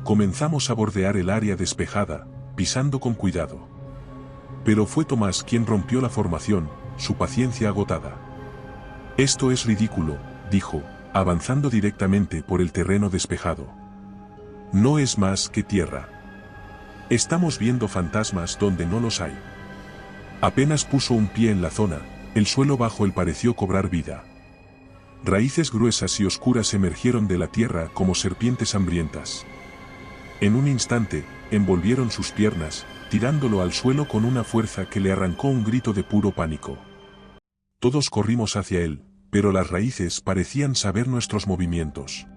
Comenzamos a bordear el área despejada, pisando con cuidado. Pero fue Tomás quien rompió la formación, su paciencia agotada. Esto es ridículo, dijo, avanzando directamente por el terreno despejado. No es más que tierra. Estamos viendo fantasmas donde no los hay. Apenas puso un pie en la zona, el suelo bajo él pareció cobrar vida. Raíces gruesas y oscuras emergieron de la tierra como serpientes hambrientas. En un instante, envolvieron sus piernas, tirándolo al suelo con una fuerza que le arrancó un grito de puro pánico. Todos corrimos hacia él, pero las raíces parecían saber nuestros movimientos.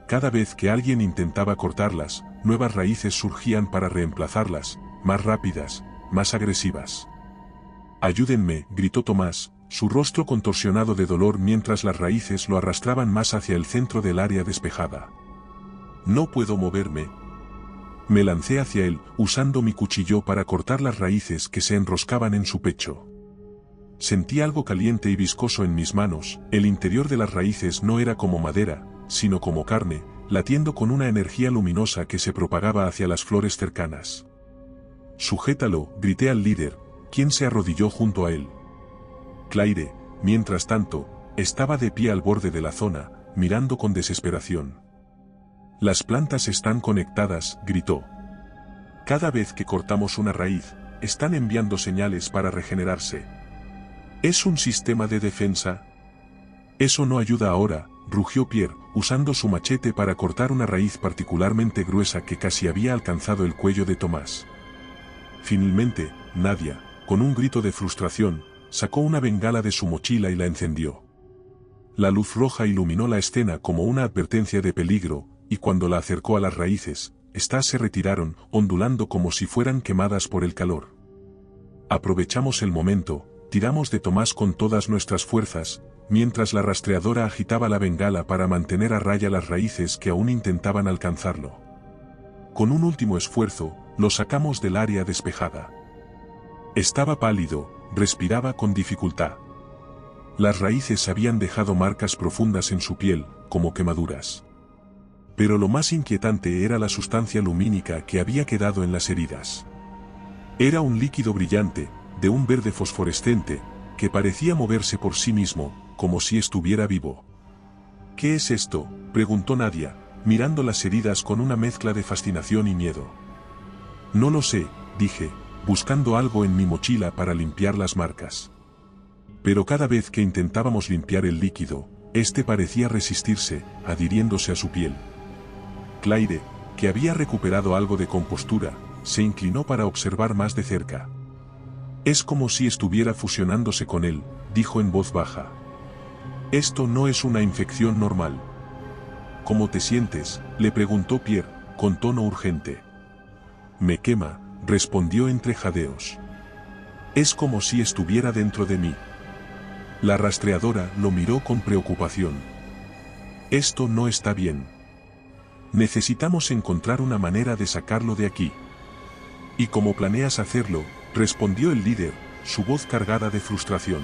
Cada vez que alguien intentaba cortarlas, nuevas raíces surgían para reemplazarlas, más rápidas, más agresivas. «Ayúdenme», gritó Tomás, su rostro contorsionado de dolor mientras las raíces lo arrastraban más hacia el centro del área despejada. «No puedo moverme». Me lancé hacia él, usando mi cuchillo para cortar las raíces que se enroscaban en su pecho. Sentí algo caliente y viscoso en mis manos, el interior de las raíces no era como madera, sino como carne, latiendo con una energía luminosa que se propagaba hacia las flores cercanas. «Sujétalo», grité al líder, quien se arrodilló junto a él. Claire, mientras tanto, estaba de pie al borde de la zona, mirando con desesperación. «Las plantas están conectadas», gritó. «Cada vez que cortamos una raíz, están enviando señales para regenerarse. ¿Es un sistema de defensa?» «Eso no ayuda ahora», rugió Pierre, usando su machete para cortar una raíz particularmente gruesa que casi había alcanzado el cuello de Tomás. Finalmente, Nadia, con un grito de frustración, sacó una bengala de su mochila y la encendió. La luz roja iluminó la escena como una advertencia de peligro, y cuando la acercó a las raíces, éstas se retiraron, ondulando como si fueran quemadas por el calor. Aprovechamos el momento, tiramos de Tomás con todas nuestras fuerzas, mientras la rastreadora agitaba la bengala para mantener a raya las raíces que aún intentaban alcanzarlo. Con un último esfuerzo, lo sacamos del área despejada. Estaba pálido, respiraba con dificultad. Las raíces habían dejado marcas profundas en su piel, como quemaduras. Pero lo más inquietante era la sustancia lumínica que había quedado en las heridas. Era un líquido brillante, de un verde fosforescente, que parecía moverse por sí mismo, como si estuviera vivo. «¿Qué es esto?», preguntó Nadia, mirando las heridas con una mezcla de fascinación y miedo. «No lo sé», dije, buscando algo en mi mochila para limpiar las marcas. Pero cada vez que intentábamos limpiar el líquido, este parecía resistirse, adhiriéndose a su piel. Claire, que había recuperado algo de compostura, se inclinó para observar más de cerca. «Es como si estuviera fusionándose con él», dijo en voz baja. «Esto no es una infección normal». «¿Cómo te sientes?», le preguntó Pierre, con tono urgente. Me quema, respondió entre jadeos. Es como si estuviera dentro de mí. La rastreadora lo miró con preocupación. Esto no está bien. Necesitamos encontrar una manera de sacarlo de aquí. ¿Y cómo planeas hacerlo?, respondió el líder, su voz cargada de frustración.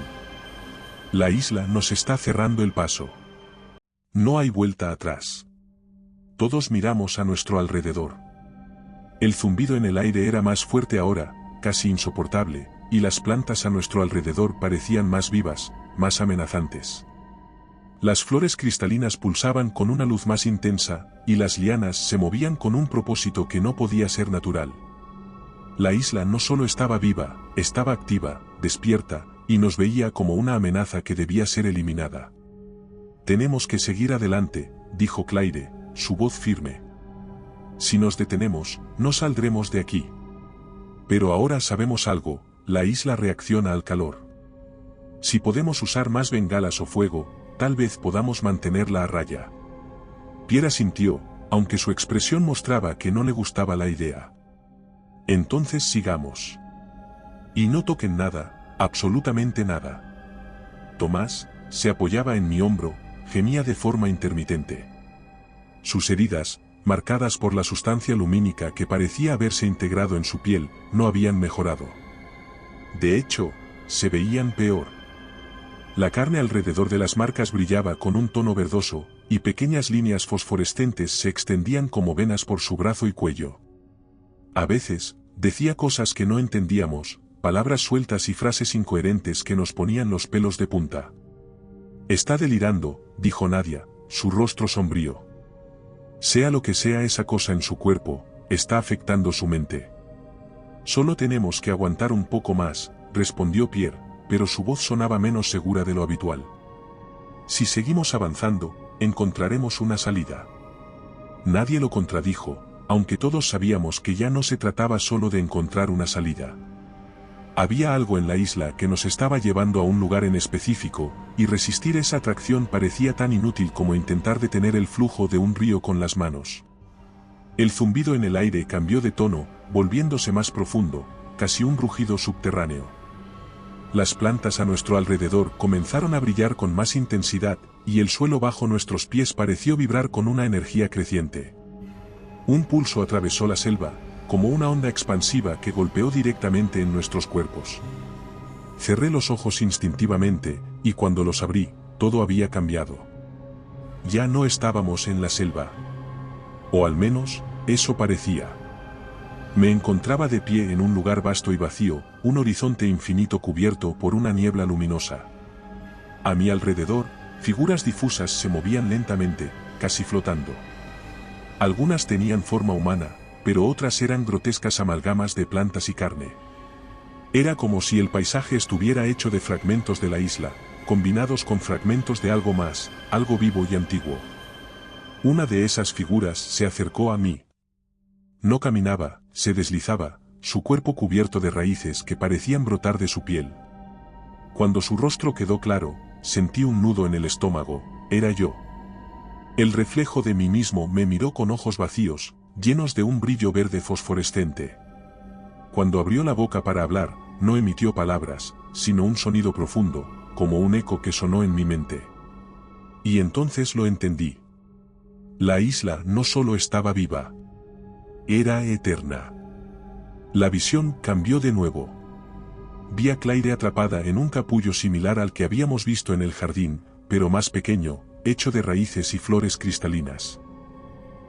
La isla nos está cerrando el paso. No hay vuelta atrás. Todos miramos a nuestro alrededor. El zumbido en el aire era más fuerte ahora, casi insoportable, y las plantas a nuestro alrededor parecían más vivas, más amenazantes. Las flores cristalinas pulsaban con una luz más intensa, y las lianas se movían con un propósito que no podía ser natural. La isla no solo estaba viva, estaba activa, despierta, y nos veía como una amenaza que debía ser eliminada. Tenemos que seguir adelante, dijo Claire, su voz firme. Si nos detenemos, no saldremos de aquí. Pero ahora sabemos algo, la isla reacciona al calor. Si podemos usar más bengalas o fuego, tal vez podamos mantenerla a raya. Pierre asintió, aunque su expresión mostraba que no le gustaba la idea. Entonces sigamos. Y no toquen nada, absolutamente nada. Tomás se apoyaba en mi hombro, gemía de forma intermitente. Sus heridas, marcadas por la sustancia lumínica que parecía haberse integrado en su piel, no habían mejorado. De hecho, se veían peor. La carne alrededor de las marcas brillaba con un tono verdoso, y pequeñas líneas fosforescentes se extendían como venas por su brazo y cuello. A veces, decía cosas que no entendíamos, palabras sueltas y frases incoherentes que nos ponían los pelos de punta. Está delirando, dijo Nadia, su rostro sombrío. Sea lo que sea esa cosa en su cuerpo, está afectando su mente. Solo tenemos que aguantar un poco más, respondió Pierre, pero su voz sonaba menos segura de lo habitual. Si seguimos avanzando, encontraremos una salida. Nadie lo contradijo, aunque todos sabíamos que ya no se trataba solo de encontrar una salida. Había algo en la isla que nos estaba llevando a un lugar en específico, y resistir esa atracción parecía tan inútil como intentar detener el flujo de un río con las manos. El zumbido en el aire cambió de tono, volviéndose más profundo, casi un rugido subterráneo. Las plantas a nuestro alrededor comenzaron a brillar con más intensidad, y el suelo bajo nuestros pies pareció vibrar con una energía creciente. Un pulso atravesó la selva, como una onda expansiva que golpeó directamente en nuestros cuerpos. Cerré los ojos instintivamente, y cuando los abrí, todo había cambiado. Ya no estábamos en la selva. O al menos, eso parecía. Me encontraba de pie en un lugar vasto y vacío, un horizonte infinito cubierto por una niebla luminosa. A mi alrededor, figuras difusas se movían lentamente, casi flotando. Algunas tenían forma humana, pero otras eran grotescas amalgamas de plantas y carne. Era como si el paisaje estuviera hecho de fragmentos de la isla, combinados con fragmentos de algo más, algo vivo y antiguo. Una de esas figuras se acercó a mí. No caminaba, se deslizaba, su cuerpo cubierto de raíces que parecían brotar de su piel. Cuando su rostro quedó claro, sentí un nudo en el estómago, era yo. El reflejo de mí mismo me miró con ojos vacíos, llenos de un brillo verde fosforescente. Cuando abrió la boca para hablar, no emitió palabras, sino un sonido profundo, como un eco que sonó en mi mente. Y entonces lo entendí. La isla no solo estaba viva, era eterna. La visión cambió de nuevo. Vi a Claire atrapada en un capullo similar al que habíamos visto en el jardín, pero más pequeño, hecho de raíces y flores cristalinas.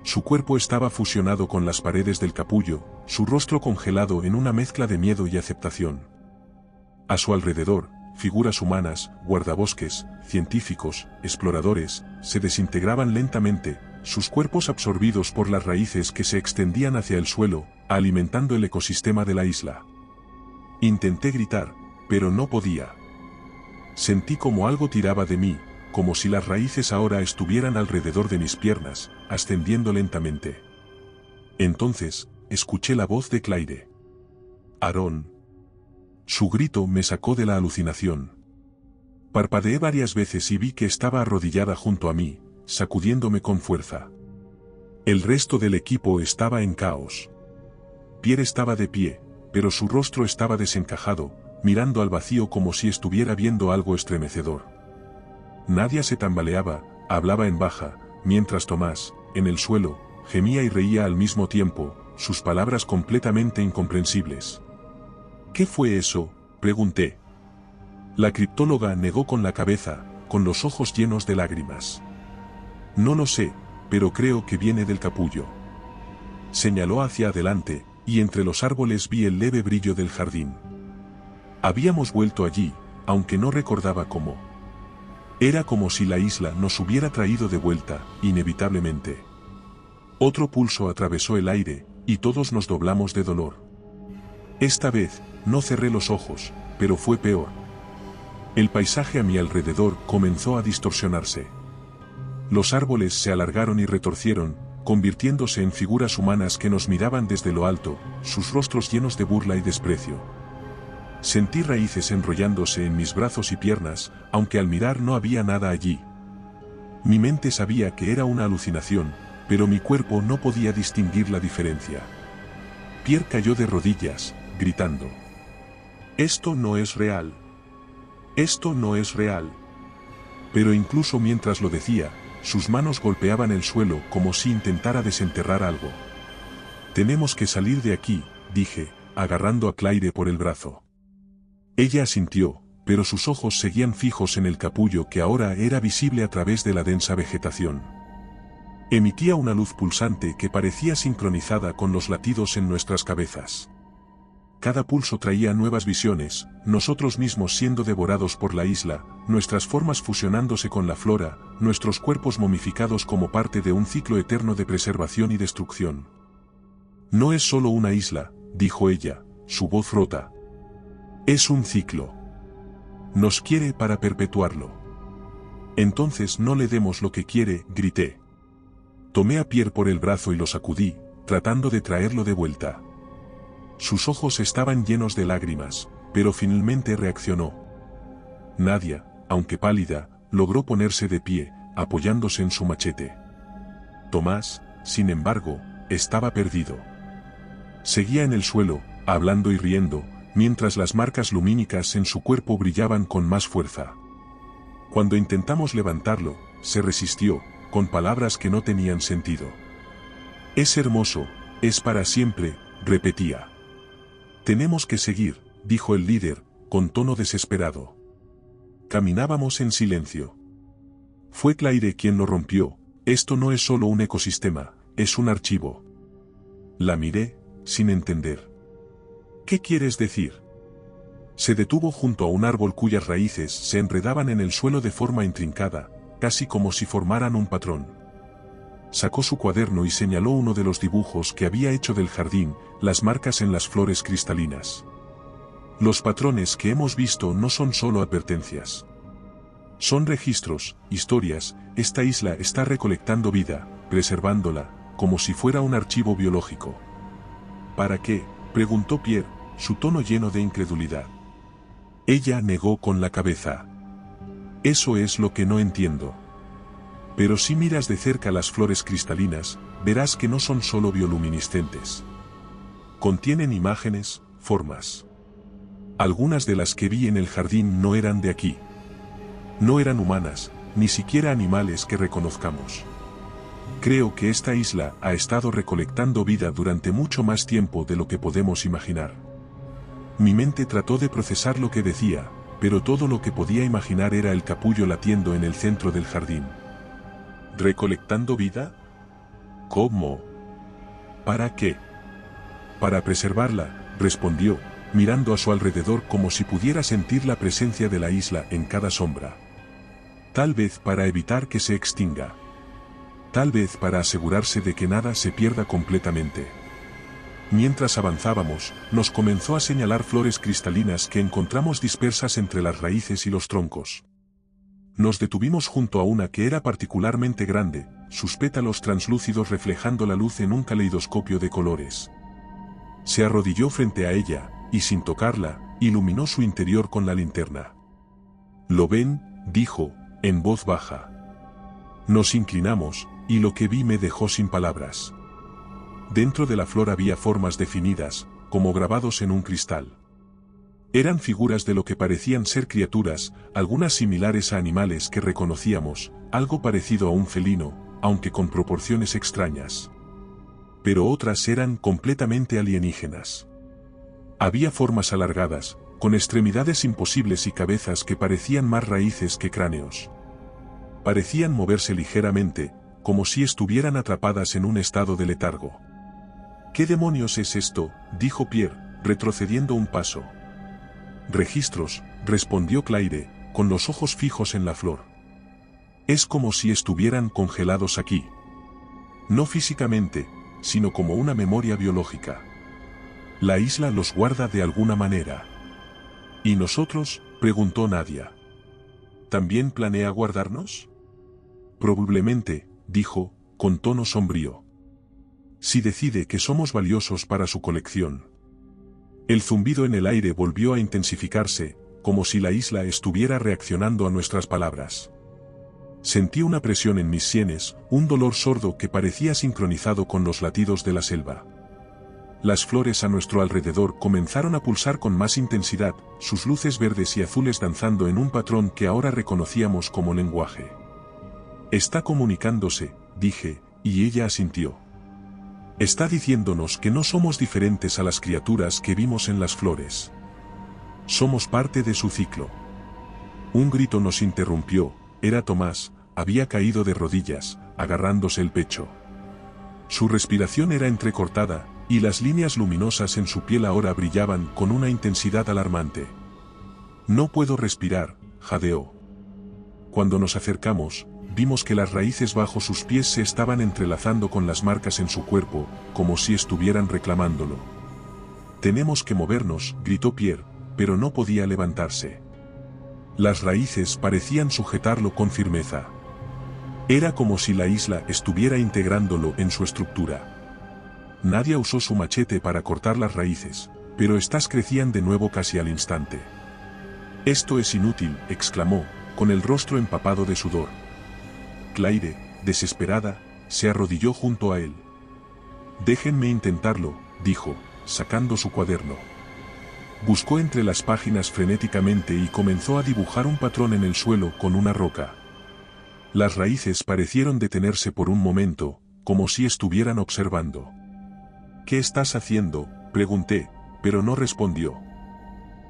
Su cuerpo estaba fusionado con las paredes del capullo, su rostro congelado en una mezcla de miedo y aceptación. A su alrededor, figuras humanas, guardabosques, científicos, exploradores, se desintegraban lentamente, sus cuerpos absorbidos por las raíces que se extendían hacia el suelo, alimentando el ecosistema de la isla. Intenté gritar, pero no podía. Sentí como algo tiraba de mí, como si las raíces ahora estuvieran alrededor de mis piernas, ascendiendo lentamente. Entonces, escuché la voz de Claire. Aarón. Su grito me sacó de la alucinación. Parpadeé varias veces y vi que estaba arrodillada junto a mí, sacudiéndome con fuerza. El resto del equipo estaba en caos. Pierre estaba de pie, pero su rostro estaba desencajado, mirando al vacío como si estuviera viendo algo estremecedor. Nadia se tambaleaba, hablaba en baja, mientras Tomás, en el suelo, gemía y reía al mismo tiempo, sus palabras completamente incomprensibles. ¿Qué fue eso?, pregunté. La criptóloga negó con la cabeza, con los ojos llenos de lágrimas. No lo sé, pero creo que viene del capullo. Señaló hacia adelante, y entre los árboles vi el leve brillo del jardín. Habíamos vuelto allí, aunque no recordaba cómo. Era como si la isla nos hubiera traído de vuelta, inevitablemente. Otro pulso atravesó el aire, y todos nos doblamos de dolor. Esta vez, no cerré los ojos, pero fue peor. El paisaje a mi alrededor comenzó a distorsionarse. Los árboles se alargaron y retorcieron, convirtiéndose en figuras humanas que nos miraban desde lo alto, sus rostros llenos de burla y desprecio. Sentí raíces enrollándose en mis brazos y piernas, aunque al mirar no había nada allí. Mi mente sabía que era una alucinación, pero mi cuerpo no podía distinguir la diferencia. Pierre cayó de rodillas, gritando. «Esto no es real. Esto no es real». Pero incluso mientras lo decía, sus manos golpeaban el suelo como si intentara desenterrar algo. «Tenemos que salir de aquí», dije, agarrando a Claire por el brazo. Ella asintió, pero sus ojos seguían fijos en el capullo que ahora era visible a través de la densa vegetación. Emitía una luz pulsante que parecía sincronizada con los latidos en nuestras cabezas. Cada pulso traía nuevas visiones, nosotros mismos siendo devorados por la isla, nuestras formas fusionándose con la flora, nuestros cuerpos momificados como parte de un ciclo eterno de preservación y destrucción. «No es solo una isla», dijo ella, su voz rota. «Es un ciclo. Nos quiere para perpetuarlo». «Entonces no le demos lo que quiere», grité. Tomé a Pierre por el brazo y lo sacudí, tratando de traerlo de vuelta. Sus ojos estaban llenos de lágrimas, pero finalmente reaccionó. Nadia, aunque pálida, logró ponerse de pie, apoyándose en su machete. Tomás, sin embargo, estaba perdido. Seguía en el suelo, hablando y riendo, mientras las marcas lumínicas en su cuerpo brillaban con más fuerza. Cuando intentamos levantarlo, se resistió, con palabras que no tenían sentido. «Es hermoso, es para siempre», repetía. «Tenemos que seguir», dijo el líder, con tono desesperado. Caminábamos en silencio. Fue Claire quien lo rompió. «Esto no es solo un ecosistema, es un archivo». La miré, sin entender. «¿Qué quieres decir?». Se detuvo junto a un árbol cuyas raíces se enredaban en el suelo de forma intrincada, casi como si formaran un patrón. Sacó su cuaderno y señaló uno de los dibujos que había hecho del jardín, las marcas en las flores cristalinas. «Los patrones que hemos visto no son solo advertencias. Son registros, historias, esta isla está recolectando vida, preservándola, como si fuera un archivo biológico». «¿Para qué?», preguntó Pierre, su tono lleno de incredulidad. Ella negó con la cabeza. «Eso es lo que no entiendo. Pero si miras de cerca las flores cristalinas, verás que no son solo bioluminiscentes. Contienen imágenes, formas. Algunas de las que vi en el jardín no eran de aquí. No eran humanas, ni siquiera animales que reconozcamos. Creo que esta isla ha estado recolectando vida durante mucho más tiempo de lo que podemos imaginar». Mi mente trató de procesar lo que decía, pero todo lo que podía imaginar era el capullo latiendo en el centro del jardín. ¿Recolectando vida? ¿Cómo? ¿Para qué? «Para preservarla», respondió, mirando a su alrededor como si pudiera sentir la presencia de la isla en cada sombra. «Tal vez para evitar que se extinga. Tal vez para asegurarse de que nada se pierda completamente». Mientras avanzábamos, nos comenzó a señalar flores cristalinas que encontramos dispersas entre las raíces y los troncos. Nos detuvimos junto a una que era particularmente grande, sus pétalos translúcidos reflejando la luz en un caleidoscopio de colores. Se arrodilló frente a ella, y sin tocarla, iluminó su interior con la linterna. «¿Lo ven?», dijo, en voz baja. Nos inclinamos, y lo que vi me dejó sin palabras. Dentro de la flor había formas definidas, como grabados en un cristal. Eran figuras de lo que parecían ser criaturas, algunas similares a animales que reconocíamos, algo parecido a un felino, aunque con proporciones extrañas. Pero otras eran completamente alienígenas. Había formas alargadas, con extremidades imposibles y cabezas que parecían más raíces que cráneos. Parecían moverse ligeramente, como si estuvieran atrapadas en un estado de letargo. «¿Qué demonios es esto?», dijo Pierre, retrocediendo un paso. «Registros», respondió Claire, con los ojos fijos en la flor. «Es como si estuvieran congelados aquí. No físicamente, sino como una memoria biológica. La isla los guarda de alguna manera». «¿Y nosotros?», preguntó Nadia. «¿También planea guardarnos?». «Probablemente», dijo, con tono sombrío. «Si decide que somos valiosos para su colección». El zumbido en el aire volvió a intensificarse, como si la isla estuviera reaccionando a nuestras palabras. Sentí una presión en mis sienes, un dolor sordo que parecía sincronizado con los latidos de la selva. Las flores a nuestro alrededor comenzaron a pulsar con más intensidad, sus luces verdes y azules danzando en un patrón que ahora reconocíamos como lenguaje. «Está comunicándose», dije, y ella asintió. «Está diciéndonos que no somos diferentes a las criaturas que vimos en las flores. Somos parte de su ciclo». Un grito nos interrumpió, era Tomás, había caído de rodillas, agarrándose el pecho. Su respiración era entrecortada, y las líneas luminosas en su piel ahora brillaban con una intensidad alarmante. «No puedo respirar», jadeó. Cuando nos acercamos, vimos que las raíces bajo sus pies se estaban entrelazando con las marcas en su cuerpo, como si estuvieran reclamándolo. «Tenemos que movernos», gritó Pierre, pero no podía levantarse. Las raíces parecían sujetarlo con firmeza. Era como si la isla estuviera integrándolo en su estructura. Nadia usó su machete para cortar las raíces, pero estas crecían de nuevo casi al instante. «Esto es inútil», exclamó, con el rostro empapado de sudor. Claire, desesperada, se arrodilló junto a él. «Déjenme intentarlo», dijo, sacando su cuaderno. Buscó entre las páginas frenéticamente y comenzó a dibujar un patrón en el suelo con una roca. Las raíces parecieron detenerse por un momento, como si estuvieran observando. «¿Qué estás haciendo?», pregunté, pero no respondió.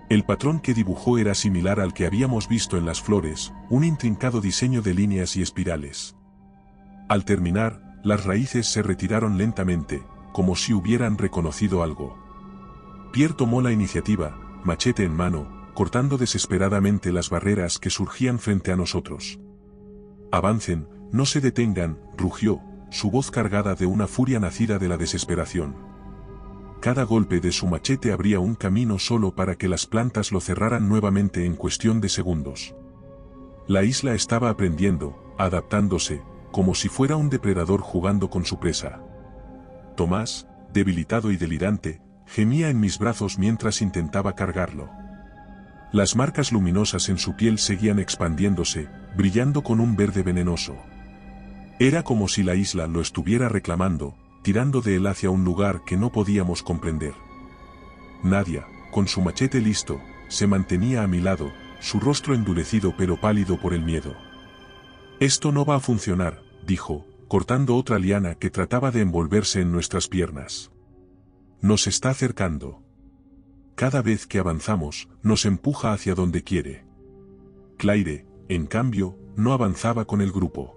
El patrón que dibujó era similar al que habíamos visto en las flores, un intrincado diseño de líneas y espirales. Al terminar, las raíces se retiraron lentamente, como si hubieran reconocido algo. Pierre tomó la iniciativa, machete en mano, cortando desesperadamente las barreras que surgían frente a nosotros. «Avancen, no se detengan», rugió, su voz cargada de una furia nacida de la desesperación. Cada golpe de su machete abría un camino solo para que las plantas lo cerraran nuevamente en cuestión de segundos. La isla estaba aprendiendo, adaptándose, como si fuera un depredador jugando con su presa. Tomás, debilitado y delirante, gemía en mis brazos mientras intentaba cargarlo. Las marcas luminosas en su piel seguían expandiéndose, brillando con un verde venenoso. Era como si la isla lo estuviera reclamando, tirando de él hacia un lugar que no podíamos comprender. Nadia, con su machete listo, se mantenía a mi lado, su rostro endurecido pero pálido por el miedo. «Esto no va a funcionar», dijo, cortando otra liana que trataba de envolverse en nuestras piernas. «Nos está acercando. Cada vez que avanzamos, nos empuja hacia donde quiere». Claire, en cambio, no avanzaba con el grupo.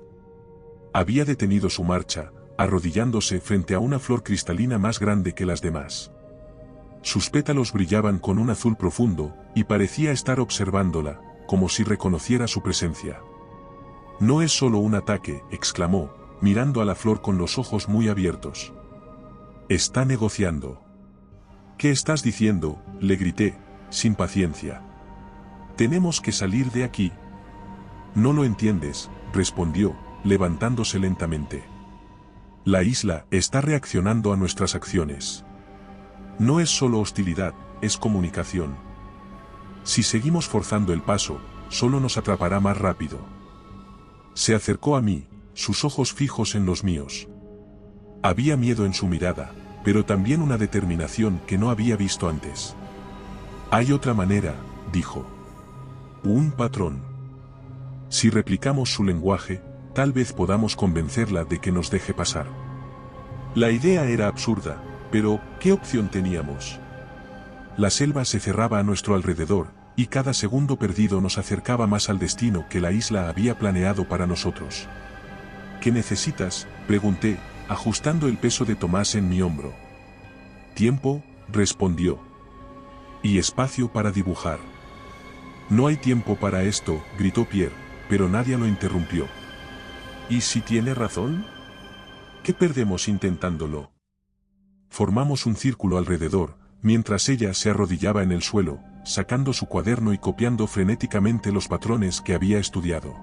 Había detenido su marcha, arrodillándose frente a una flor cristalina más grande que las demás. Sus pétalos brillaban con un azul profundo, y parecía estar observándola, como si reconociera su presencia. «No es solo un ataque», exclamó, mirando a la flor con los ojos muy abiertos. «Está negociando». «¿Qué estás diciendo?», le grité, sin paciencia. «Tenemos que salir de aquí». «No lo entiendes», respondió, levantándose lentamente. «La isla está reaccionando a nuestras acciones. No es solo hostilidad, es comunicación. Si seguimos forzando el paso, solo nos atrapará más rápido». Se acercó a mí, sus ojos fijos en los míos. Había miedo en su mirada, pero también una determinación que no había visto antes. Hay otra manera, dijo. Un patrón. Si replicamos su lenguaje, tal vez podamos convencerla de que nos deje pasar. La idea era absurda, pero ¿qué opción teníamos? La selva se cerraba a nuestro alrededor, y cada segundo perdido nos acercaba más al destino que la isla había planeado para nosotros. ¿Qué necesitas?, pregunté, ajustando el peso de Tomás en mi hombro. Tiempo, respondió. Y espacio para dibujar. No hay tiempo para esto, gritó Pierre, pero nadie lo interrumpió. ¿Y si tiene razón? ¿Qué perdemos intentándolo? Formamos un círculo alrededor, mientras ella se arrodillaba en el suelo, sacando su cuaderno y copiando frenéticamente los patrones que había estudiado.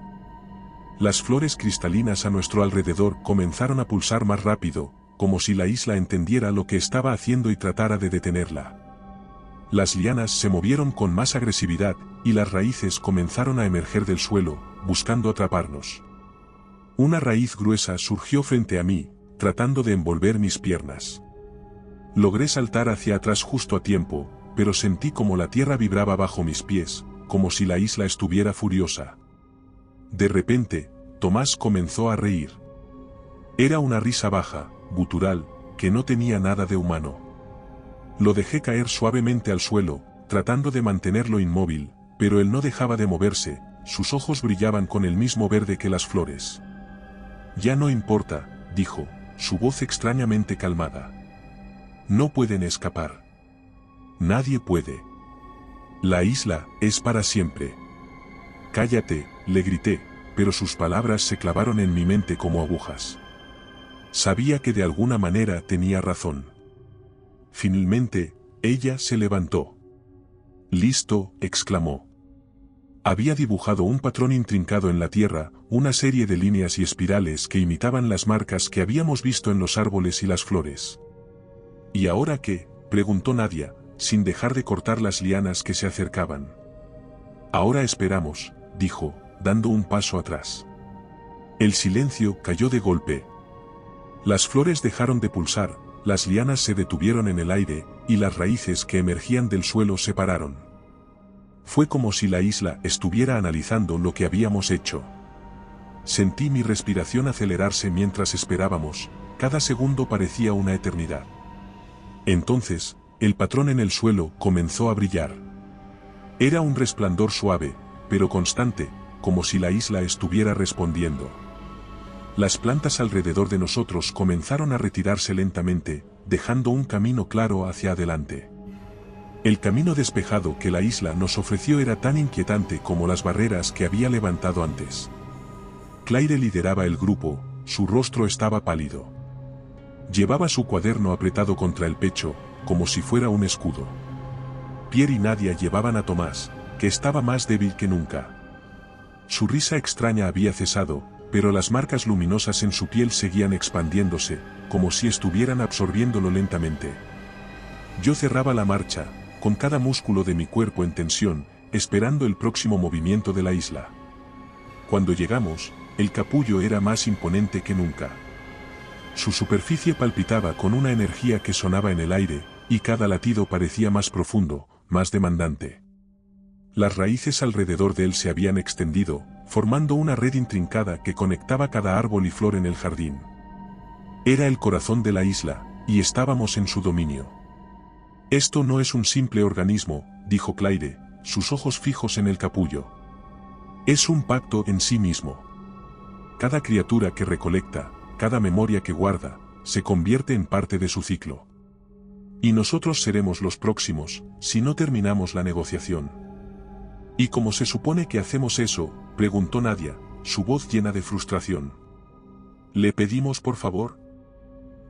Las flores cristalinas a nuestro alrededor comenzaron a pulsar más rápido, como si la isla entendiera lo que estaba haciendo y tratara de detenerla. Las lianas se movieron con más agresividad, y las raíces comenzaron a emerger del suelo, buscando atraparnos. Una raíz gruesa surgió frente a mí, tratando de envolver mis piernas. Logré saltar hacia atrás justo a tiempo, pero sentí como la tierra vibraba bajo mis pies, como si la isla estuviera furiosa. De repente, Tomás comenzó a reír. Era una risa baja, gutural, que no tenía nada de humano. Lo dejé caer suavemente al suelo, tratando de mantenerlo inmóvil, pero él no dejaba de moverse, sus ojos brillaban con el mismo verde que las flores. Ya no importa, dijo, su voz extrañamente calmada. No pueden escapar. Nadie puede. La isla es para siempre. Cállate, le grité, pero sus palabras se clavaron en mi mente como agujas. Sabía que de alguna manera tenía razón. Finalmente, ella se levantó. «Listo», exclamó. Había dibujado un patrón intrincado en la tierra, una serie de líneas y espirales que imitaban las marcas que habíamos visto en los árboles y las flores. «¿Y ahora qué?», preguntó Nadia, sin dejar de cortar las lianas que se acercaban. «Ahora esperamos», dijo, dando un paso atrás. El silencio cayó de golpe. Las flores dejaron de pulsar, las lianas se detuvieron en el aire, y las raíces que emergían del suelo se pararon. Fue como si la isla estuviera analizando lo que habíamos hecho. Sentí mi respiración acelerarse mientras esperábamos, cada segundo parecía una eternidad. Entonces, el patrón en el suelo comenzó a brillar. Era un resplandor suave, pero constante, como si la isla estuviera respondiendo. Las plantas alrededor de nosotros comenzaron a retirarse lentamente, dejando un camino claro hacia adelante. El camino despejado que la isla nos ofreció era tan inquietante como las barreras que había levantado antes. Claire lideraba el grupo, su rostro estaba pálido. Llevaba su cuaderno apretado contra el pecho, como si fuera un escudo. Pierre y Nadia llevaban a Tomás, que estaba más débil que nunca. Su risa extraña había cesado, pero las marcas luminosas en su piel seguían expandiéndose, como si estuvieran absorbiéndolo lentamente. Yo cerraba la marcha, con cada músculo de mi cuerpo en tensión, esperando el próximo movimiento de la isla. Cuando llegamos, el capullo era más imponente que nunca. Su superficie palpitaba con una energía que sonaba en el aire, y cada latido parecía más profundo, más demandante. Las raíces alrededor de él se habían extendido, formando una red intrincada que conectaba cada árbol y flor en el jardín. Era el corazón de la isla, y estábamos en su dominio. «Esto no es un simple organismo», dijo Claire, sus ojos fijos en el capullo. «Es un pacto en sí mismo. Cada criatura que recolecta, cada memoria que guarda, se convierte en parte de su ciclo. Y nosotros seremos los próximos, si no terminamos la negociación». «¿Y cómo se supone que hacemos eso?», preguntó Nadia, su voz llena de frustración. «¿Le pedimos por favor?».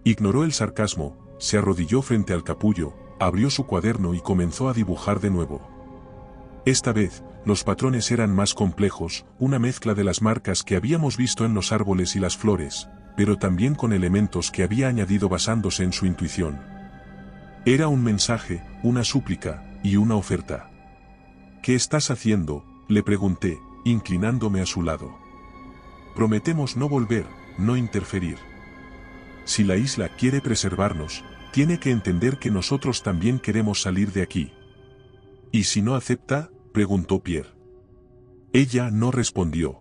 Ignoró el sarcasmo, se arrodilló frente al capullo, abrió su cuaderno y comenzó a dibujar de nuevo. Esta vez, los patrones eran más complejos, una mezcla de las marcas que habíamos visto en los árboles y las flores, pero también con elementos que había añadido basándose en su intuición. Era un mensaje, una súplica, y una oferta. «¿Qué estás haciendo?», le pregunté, inclinándome a su lado. «Prometemos no volver, no interferir». Si la isla quiere preservarnos, tiene que entender que nosotros también queremos salir de aquí. ¿Y si no acepta?, preguntó Pierre. Ella no respondió.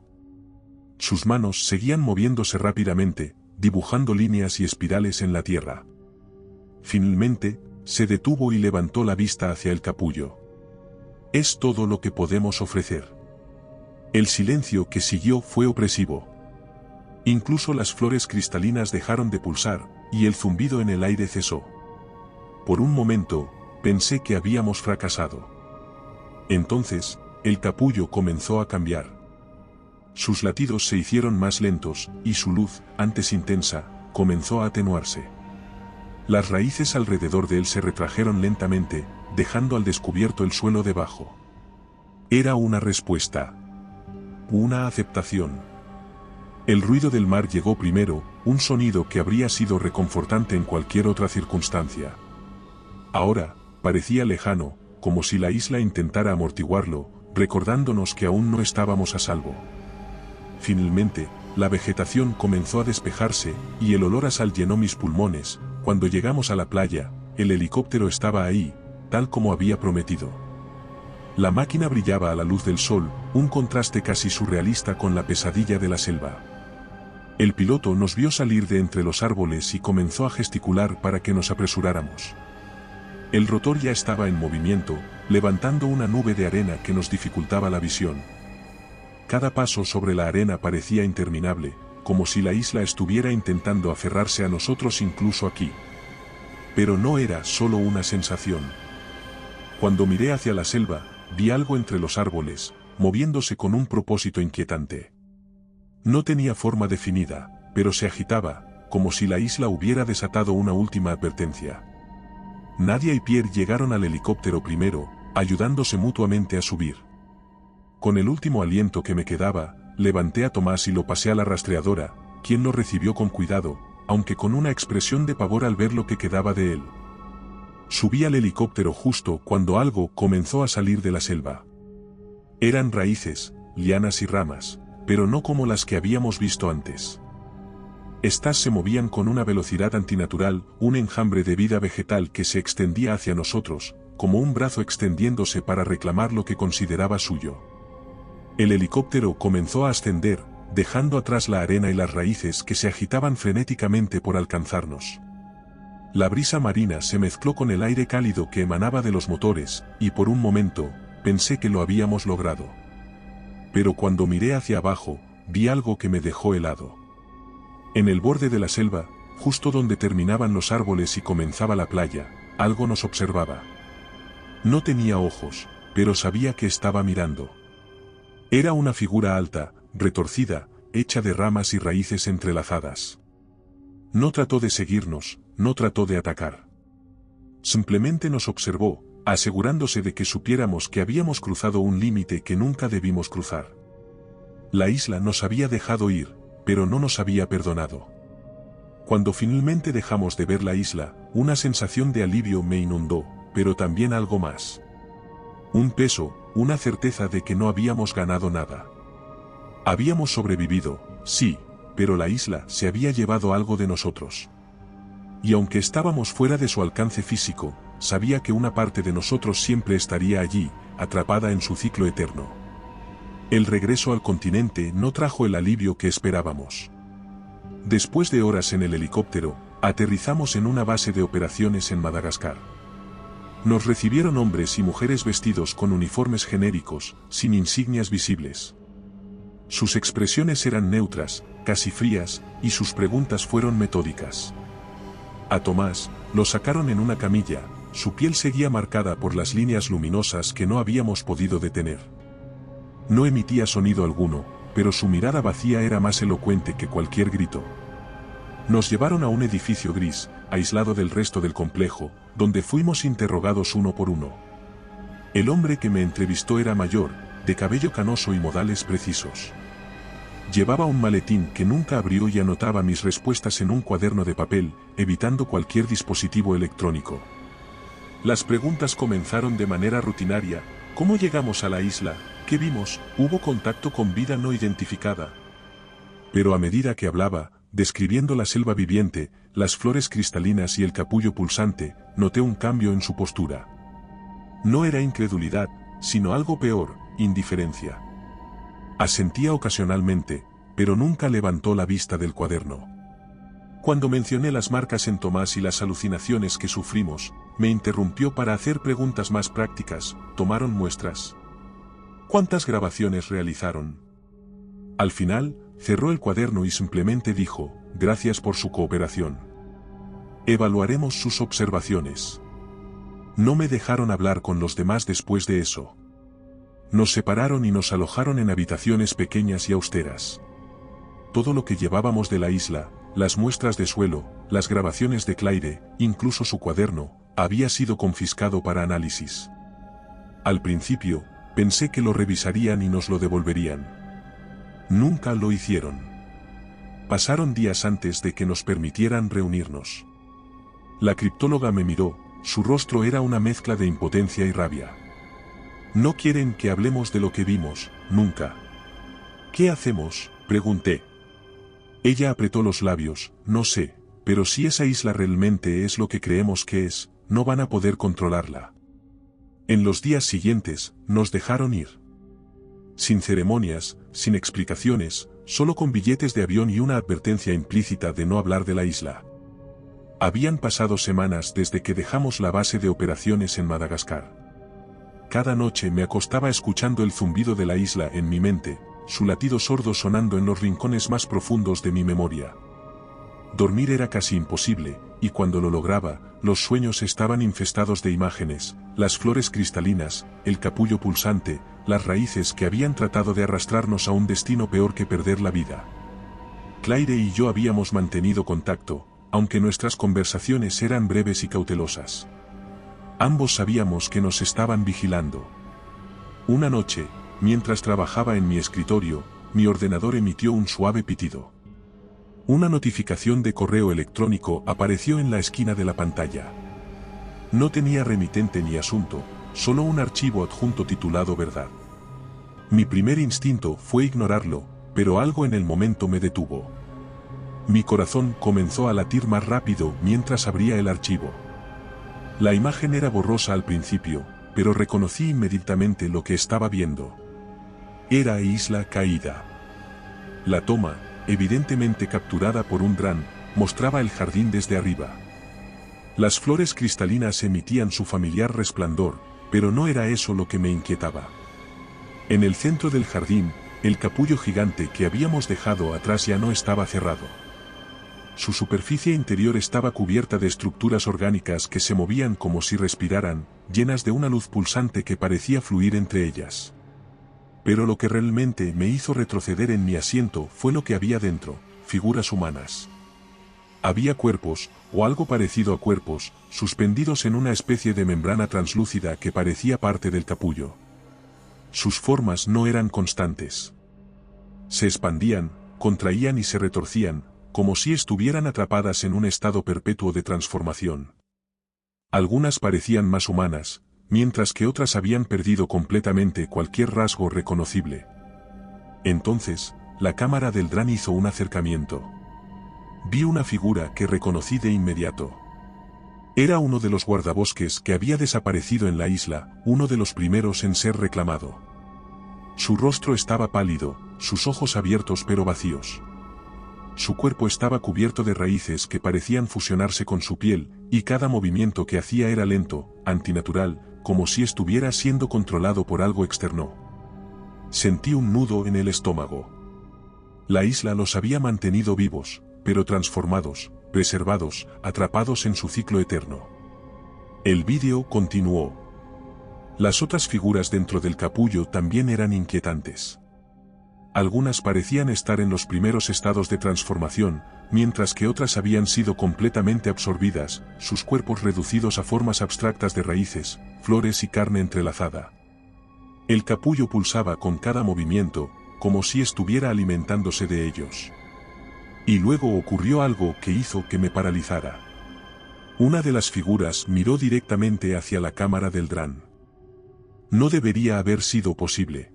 Sus manos seguían moviéndose rápidamente, dibujando líneas y espirales en la tierra. Finalmente, se detuvo y levantó la vista hacia el capullo. Es todo lo que podemos ofrecer. El silencio que siguió fue opresivo. Incluso las flores cristalinas dejaron de pulsar, y el zumbido en el aire cesó. Por un momento, pensé que habíamos fracasado. Entonces, el capullo comenzó a cambiar. Sus latidos se hicieron más lentos, y su luz, antes intensa, comenzó a atenuarse. Las raíces alrededor de él se retrajeron lentamente, dejando al descubierto el suelo debajo. Era una respuesta. Una aceptación. El ruido del mar llegó primero, un sonido que habría sido reconfortante en cualquier otra circunstancia. Ahora, parecía lejano, como si la isla intentara amortiguarlo, recordándonos que aún no estábamos a salvo. Finalmente, la vegetación comenzó a despejarse, y el olor a sal llenó mis pulmones. Cuando llegamos a la playa, el helicóptero estaba ahí, tal como había prometido. La máquina brillaba a la luz del sol, un contraste casi surrealista con la pesadilla de la selva. El piloto nos vio salir de entre los árboles y comenzó a gesticular para que nos apresuráramos. El rotor ya estaba en movimiento, levantando una nube de arena que nos dificultaba la visión. Cada paso sobre la arena parecía interminable, como si la isla estuviera intentando aferrarse a nosotros incluso aquí. Pero no era solo una sensación. Cuando miré hacia la selva, vi algo entre los árboles, moviéndose con un propósito inquietante. No tenía forma definida, pero se agitaba, como si la isla hubiera desatado una última advertencia. Nadia y Pierre llegaron al helicóptero primero, ayudándose mutuamente a subir. Con el último aliento que me quedaba, levanté a Tomás y lo pasé a la rastreadora, quien lo recibió con cuidado, aunque con una expresión de pavor al ver lo que quedaba de él. Subí al helicóptero justo cuando algo comenzó a salir de la selva. Eran raíces, lianas y ramas, pero no como las que habíamos visto antes. Estas se movían con una velocidad antinatural, un enjambre de vida vegetal que se extendía hacia nosotros, como un brazo extendiéndose para reclamar lo que consideraba suyo. El helicóptero comenzó a ascender, dejando atrás la arena y las raíces que se agitaban frenéticamente por alcanzarnos. La brisa marina se mezcló con el aire cálido que emanaba de los motores, y por un momento, pensé que lo habíamos logrado. Pero cuando miré hacia abajo, vi algo que me dejó helado. En el borde de la selva, justo donde terminaban los árboles y comenzaba la playa, algo nos observaba. No tenía ojos, pero sabía que estaba mirando. Era una figura alta, retorcida, hecha de ramas y raíces entrelazadas. No trató de seguirnos, no trató de atacar. Simplemente nos observó, asegurándose de que supiéramos que habíamos cruzado un límite que nunca debimos cruzar. La isla nos había dejado ir, pero no nos había perdonado. Cuando finalmente dejamos de ver la isla, una sensación de alivio me inundó, pero también algo más. Un peso, una certeza de que no habíamos ganado nada. Habíamos sobrevivido, sí, pero la isla se había llevado algo de nosotros. Y aunque estábamos fuera de su alcance físico, sabía que una parte de nosotros siempre estaría allí, atrapada en su ciclo eterno. El regreso al continente no trajo el alivio que esperábamos. Después de horas en el helicóptero, aterrizamos en una base de operaciones en Madagascar. Nos recibieron hombres y mujeres vestidos con uniformes genéricos, sin insignias visibles. Sus expresiones eran neutras, casi frías, y sus preguntas fueron metódicas. A Tomás, lo sacaron en una camilla, su piel seguía marcada por las líneas luminosas que no habíamos podido detener. No emitía sonido alguno, pero su mirada vacía era más elocuente que cualquier grito. Nos llevaron a un edificio gris, aislado del resto del complejo, donde fuimos interrogados uno por uno. El hombre que me entrevistó era mayor, de cabello canoso y modales precisos. Llevaba un maletín que nunca abrió y anotaba mis respuestas en un cuaderno de papel, evitando cualquier dispositivo electrónico. Las preguntas comenzaron de manera rutinaria: ¿cómo llegamos a la isla? ¿Qué vimos? ¿Hubo contacto con vida no identificada? Pero a medida que hablaba, describiendo la selva viviente, las flores cristalinas y el capullo pulsante, noté un cambio en su postura. No era incredulidad, sino algo peor, indiferencia. Asentía ocasionalmente, pero nunca levantó la vista del cuaderno. Cuando mencioné las marcas en Tomás y las alucinaciones que sufrimos, me interrumpió para hacer preguntas más prácticas. ¿Tomaron muestras? ¿Cuántas grabaciones realizaron? Al final, cerró el cuaderno y simplemente dijo, gracias por su cooperación. Evaluaremos sus observaciones. No me dejaron hablar con los demás después de eso. Nos separaron y nos alojaron en habitaciones pequeñas y austeras. Todo lo que llevábamos de la isla, las muestras de suelo, las grabaciones de Claire, incluso su cuaderno, había sido confiscado para análisis. Al principio, pensé que lo revisarían y nos lo devolverían. Nunca lo hicieron. Pasaron días antes de que nos permitieran reunirnos. La criptóloga me miró, su rostro era una mezcla de impotencia y rabia. No quieren que hablemos de lo que vimos, nunca. ¿Qué hacemos?, pregunté. Ella apretó los labios, no sé, pero si esa isla realmente es lo que creemos que es, no van a poder controlarla. En los días siguientes, nos dejaron ir. Sin ceremonias, sin explicaciones, solo con billetes de avión y una advertencia implícita de no hablar de la isla. Habían pasado semanas desde que dejamos la base de operaciones en Madagascar. Cada noche me acostaba escuchando el zumbido de la isla en mi mente, su latido sordo sonando en los rincones más profundos de mi memoria. Dormir era casi imposible, y cuando lo lograba, los sueños estaban infestados de imágenes, las flores cristalinas, el capullo pulsante, las raíces que habían tratado de arrastrarnos a un destino peor que perder la vida. Claire y yo habíamos mantenido contacto, aunque nuestras conversaciones eran breves y cautelosas. Ambos sabíamos que nos estaban vigilando. Una noche, mientras trabajaba en mi escritorio, mi ordenador emitió un suave pitido. Una notificación de correo electrónico apareció en la esquina de la pantalla. No tenía remitente ni asunto, solo un archivo adjunto titulado Verdad. Mi primer instinto fue ignorarlo, pero algo en el momento me detuvo. Mi corazón comenzó a latir más rápido mientras abría el archivo. La imagen era borrosa al principio, pero reconocí inmediatamente lo que estaba viendo. Era Isla Caída. La toma, evidentemente capturada por un dron, mostraba el jardín desde arriba. Las flores cristalinas emitían su familiar resplandor, pero no era eso lo que me inquietaba. En el centro del jardín, el capullo gigante que habíamos dejado atrás ya no estaba cerrado. Su superficie interior estaba cubierta de estructuras orgánicas que se movían como si respiraran, llenas de una luz pulsante que parecía fluir entre ellas. Pero lo que realmente me hizo retroceder en mi asiento fue lo que había dentro, figuras humanas. Había cuerpos, o algo parecido a cuerpos, suspendidos en una especie de membrana translúcida que parecía parte del capullo. Sus formas no eran constantes. Se expandían, contraían y se retorcían, como si estuvieran atrapadas en un estado perpetuo de transformación. Algunas parecían más humanas, mientras que otras habían perdido completamente cualquier rasgo reconocible. Entonces, la cámara del dron hizo un acercamiento. Vi una figura que reconocí de inmediato. Era uno de los guardabosques que había desaparecido en la isla, uno de los primeros en ser reclamado. Su rostro estaba pálido, sus ojos abiertos pero vacíos. Su cuerpo estaba cubierto de raíces que parecían fusionarse con su piel, y cada movimiento que hacía era lento, antinatural, como si estuviera siendo controlado por algo externo. Sentí un nudo en el estómago. La isla los había mantenido vivos, pero transformados, preservados, atrapados en su ciclo eterno. El vídeo continuó. Las otras figuras dentro del capullo también eran inquietantes. Algunas parecían estar en los primeros estados de transformación, mientras que otras habían sido completamente absorbidas, sus cuerpos reducidos a formas abstractas de raíces, flores y carne entrelazada. El capullo pulsaba con cada movimiento, como si estuviera alimentándose de ellos. Y luego ocurrió algo que hizo que me paralizara. Una de las figuras miró directamente hacia la cámara del dron. No debería haber sido posible.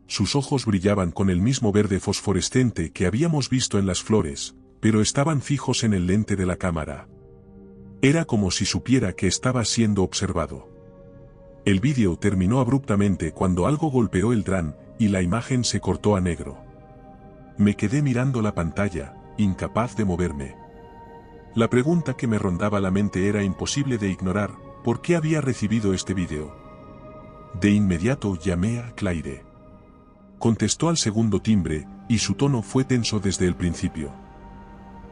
Sus ojos brillaban con el mismo verde fosforescente que habíamos visto en las flores, pero estaban fijos en el lente de la cámara. Era como si supiera que estaba siendo observado. El vídeo terminó abruptamente cuando algo golpeó el dron y la imagen se cortó a negro. Me quedé mirando la pantalla, incapaz de moverme. La pregunta que me rondaba la mente era imposible de ignorar: ¿por qué había recibido este vídeo? De inmediato llamé a Claire. Contestó al segundo timbre, y su tono fue tenso desde el principio.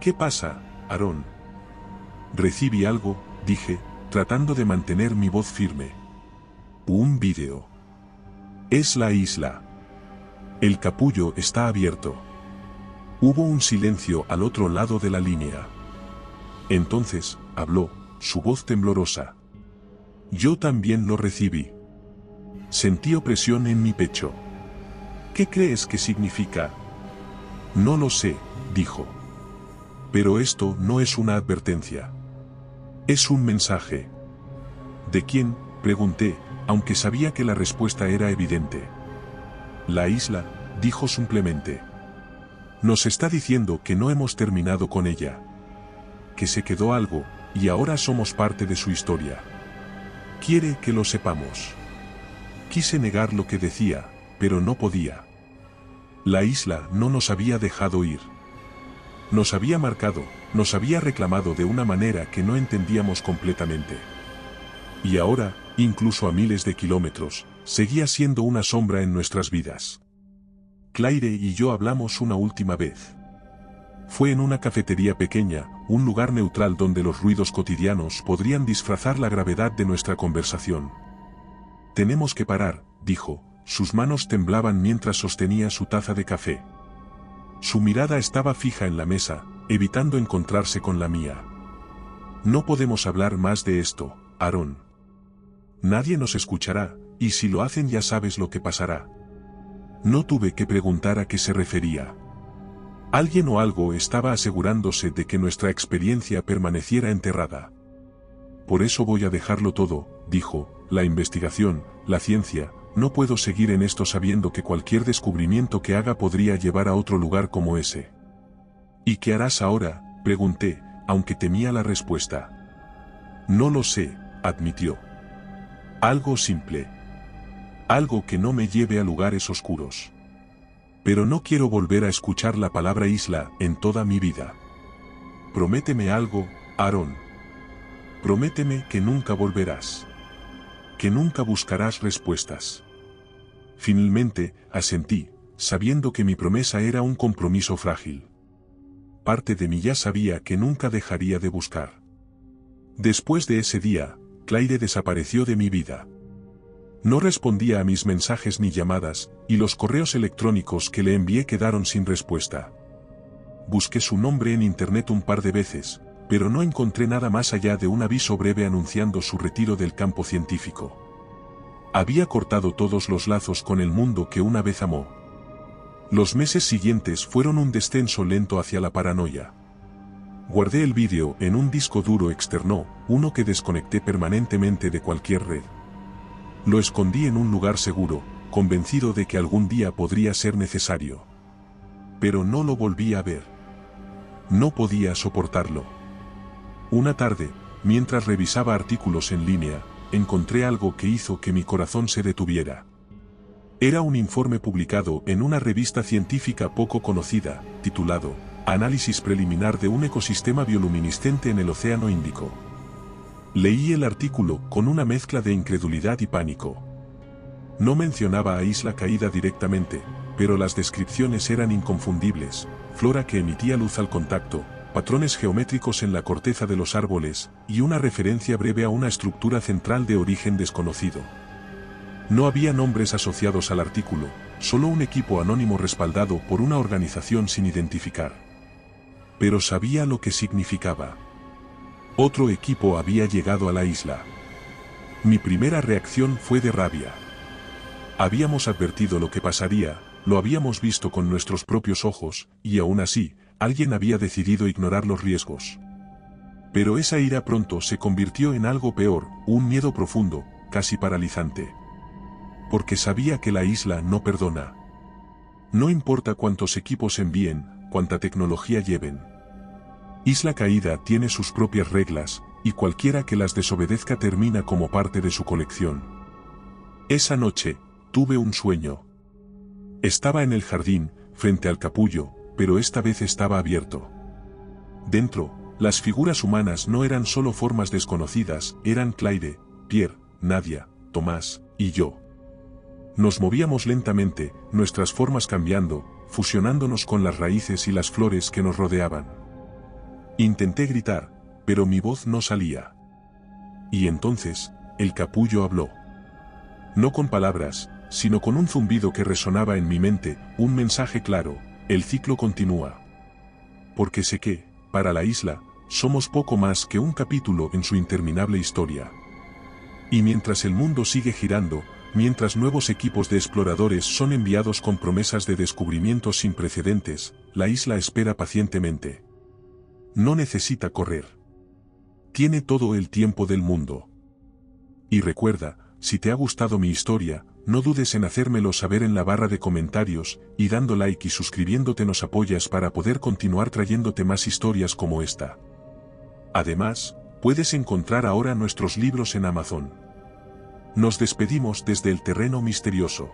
¿Qué pasa, Aaron? Recibí algo, dije, tratando de mantener mi voz firme. Un vídeo. Es la isla. El capullo está abierto. Hubo un silencio al otro lado de la línea. Entonces, habló, su voz temblorosa. Yo también lo recibí. Sentí opresión en mi pecho. ¿Qué crees que significa? No lo sé, dijo. Pero esto no es una advertencia. Es un mensaje. ¿De quién?, pregunté, aunque sabía que la respuesta era evidente. La isla, dijo simplemente. Nos está diciendo que no hemos terminado con ella. Que se quedó algo, y ahora somos parte de su historia. Quiere que lo sepamos. Quise negar lo que decía, pero no podía. La isla no nos había dejado ir. Nos había marcado, nos había reclamado de una manera que no entendíamos completamente. Y ahora, incluso a miles de kilómetros, seguía siendo una sombra en nuestras vidas. Claire y yo hablamos una última vez. Fue en una cafetería pequeña, un lugar neutral donde los ruidos cotidianos podrían disfrazar la gravedad de nuestra conversación. Tenemos que parar, dijo, sus manos temblaban mientras sostenía su taza de café. Su mirada estaba fija en la mesa, evitando encontrarse con la mía. No podemos hablar más de esto, Aaron. Nadie nos escuchará, y si lo hacen ya sabes lo que pasará. No tuve que preguntar a qué se refería. Alguien o algo estaba asegurándose de que nuestra experiencia permaneciera enterrada. Por eso voy a dejarlo todo, dijo, la investigación, la ciencia. No puedo seguir en esto sabiendo que cualquier descubrimiento que haga podría llevar a otro lugar como ese. ¿Y qué harás ahora?, pregunté, aunque temía la respuesta. No lo sé, admitió. Algo simple. Algo que no me lleve a lugares oscuros. Pero no quiero volver a escuchar la palabra isla en toda mi vida. Prométeme algo, Aaron. Prométeme que nunca volverás. Que nunca buscarás respuestas. Finalmente, asentí, sabiendo que mi promesa era un compromiso frágil. Parte de mí ya sabía que nunca dejaría de buscar. Después de ese día, Claire desapareció de mi vida. No respondía a mis mensajes ni llamadas, y los correos electrónicos que le envié quedaron sin respuesta. Busqué su nombre en internet un par de veces, pero no encontré nada más allá de un aviso breve anunciando su retiro del campo científico. Había cortado todos los lazos con el mundo que una vez amó. Los meses siguientes fueron un descenso lento hacia la paranoia. Guardé el vídeo en un disco duro externo, uno que desconecté permanentemente de cualquier red. Lo escondí en un lugar seguro, convencido de que algún día podría ser necesario. Pero no lo volví a ver. No podía soportarlo. Una tarde, mientras revisaba artículos en línea, encontré algo que hizo que mi corazón se detuviera. Era un informe publicado en una revista científica poco conocida, titulado Análisis preliminar de un ecosistema bioluminiscente en el Océano Índico. Leí el artículo con una mezcla de incredulidad y pánico. No mencionaba a Isla Caída directamente, pero las descripciones eran inconfundibles: flora que emitía luz al contacto, patrones geométricos en la corteza de los árboles, y una referencia breve a una estructura central de origen desconocido. No había nombres asociados al artículo, solo un equipo anónimo respaldado por una organización sin identificar. Pero sabía lo que significaba. Otro equipo había llegado a la isla. Mi primera reacción fue de rabia. Habíamos advertido lo que pasaría, lo habíamos visto con nuestros propios ojos, y aún así, alguien había decidido ignorar los riesgos. Pero esa ira pronto se convirtió en algo peor, un miedo profundo, casi paralizante. Porque sabía que la isla no perdona. No importa cuántos equipos envíen, cuánta tecnología lleven. Isla Caída tiene sus propias reglas, y cualquiera que las desobedezca termina como parte de su colección. Esa noche, tuve un sueño. Estaba en el jardín, frente al capullo, pero esta vez estaba abierto. Dentro, las figuras humanas no eran solo formas desconocidas, eran Claire, Pierre, Nadia, Tomás, y yo. Nos movíamos lentamente, nuestras formas cambiando, fusionándonos con las raíces y las flores que nos rodeaban. Intenté gritar, pero mi voz no salía. Y entonces, el capullo habló. No con palabras, sino con un zumbido que resonaba en mi mente, un mensaje claro: el ciclo continúa. Porque sé que, para la isla, somos poco más que un capítulo en su interminable historia. Y mientras el mundo sigue girando, mientras nuevos equipos de exploradores son enviados con promesas de descubrimientos sin precedentes, la isla espera pacientemente. No necesita correr. Tiene todo el tiempo del mundo. Y recuerda, si te ha gustado mi historia, no dudes en hacérmelo saber en la barra de comentarios, y dando like y suscribiéndote nos apoyas para poder continuar trayéndote más historias como esta. Además, puedes encontrar ahora nuestros libros en Amazon. Nos despedimos desde el terreno misterioso.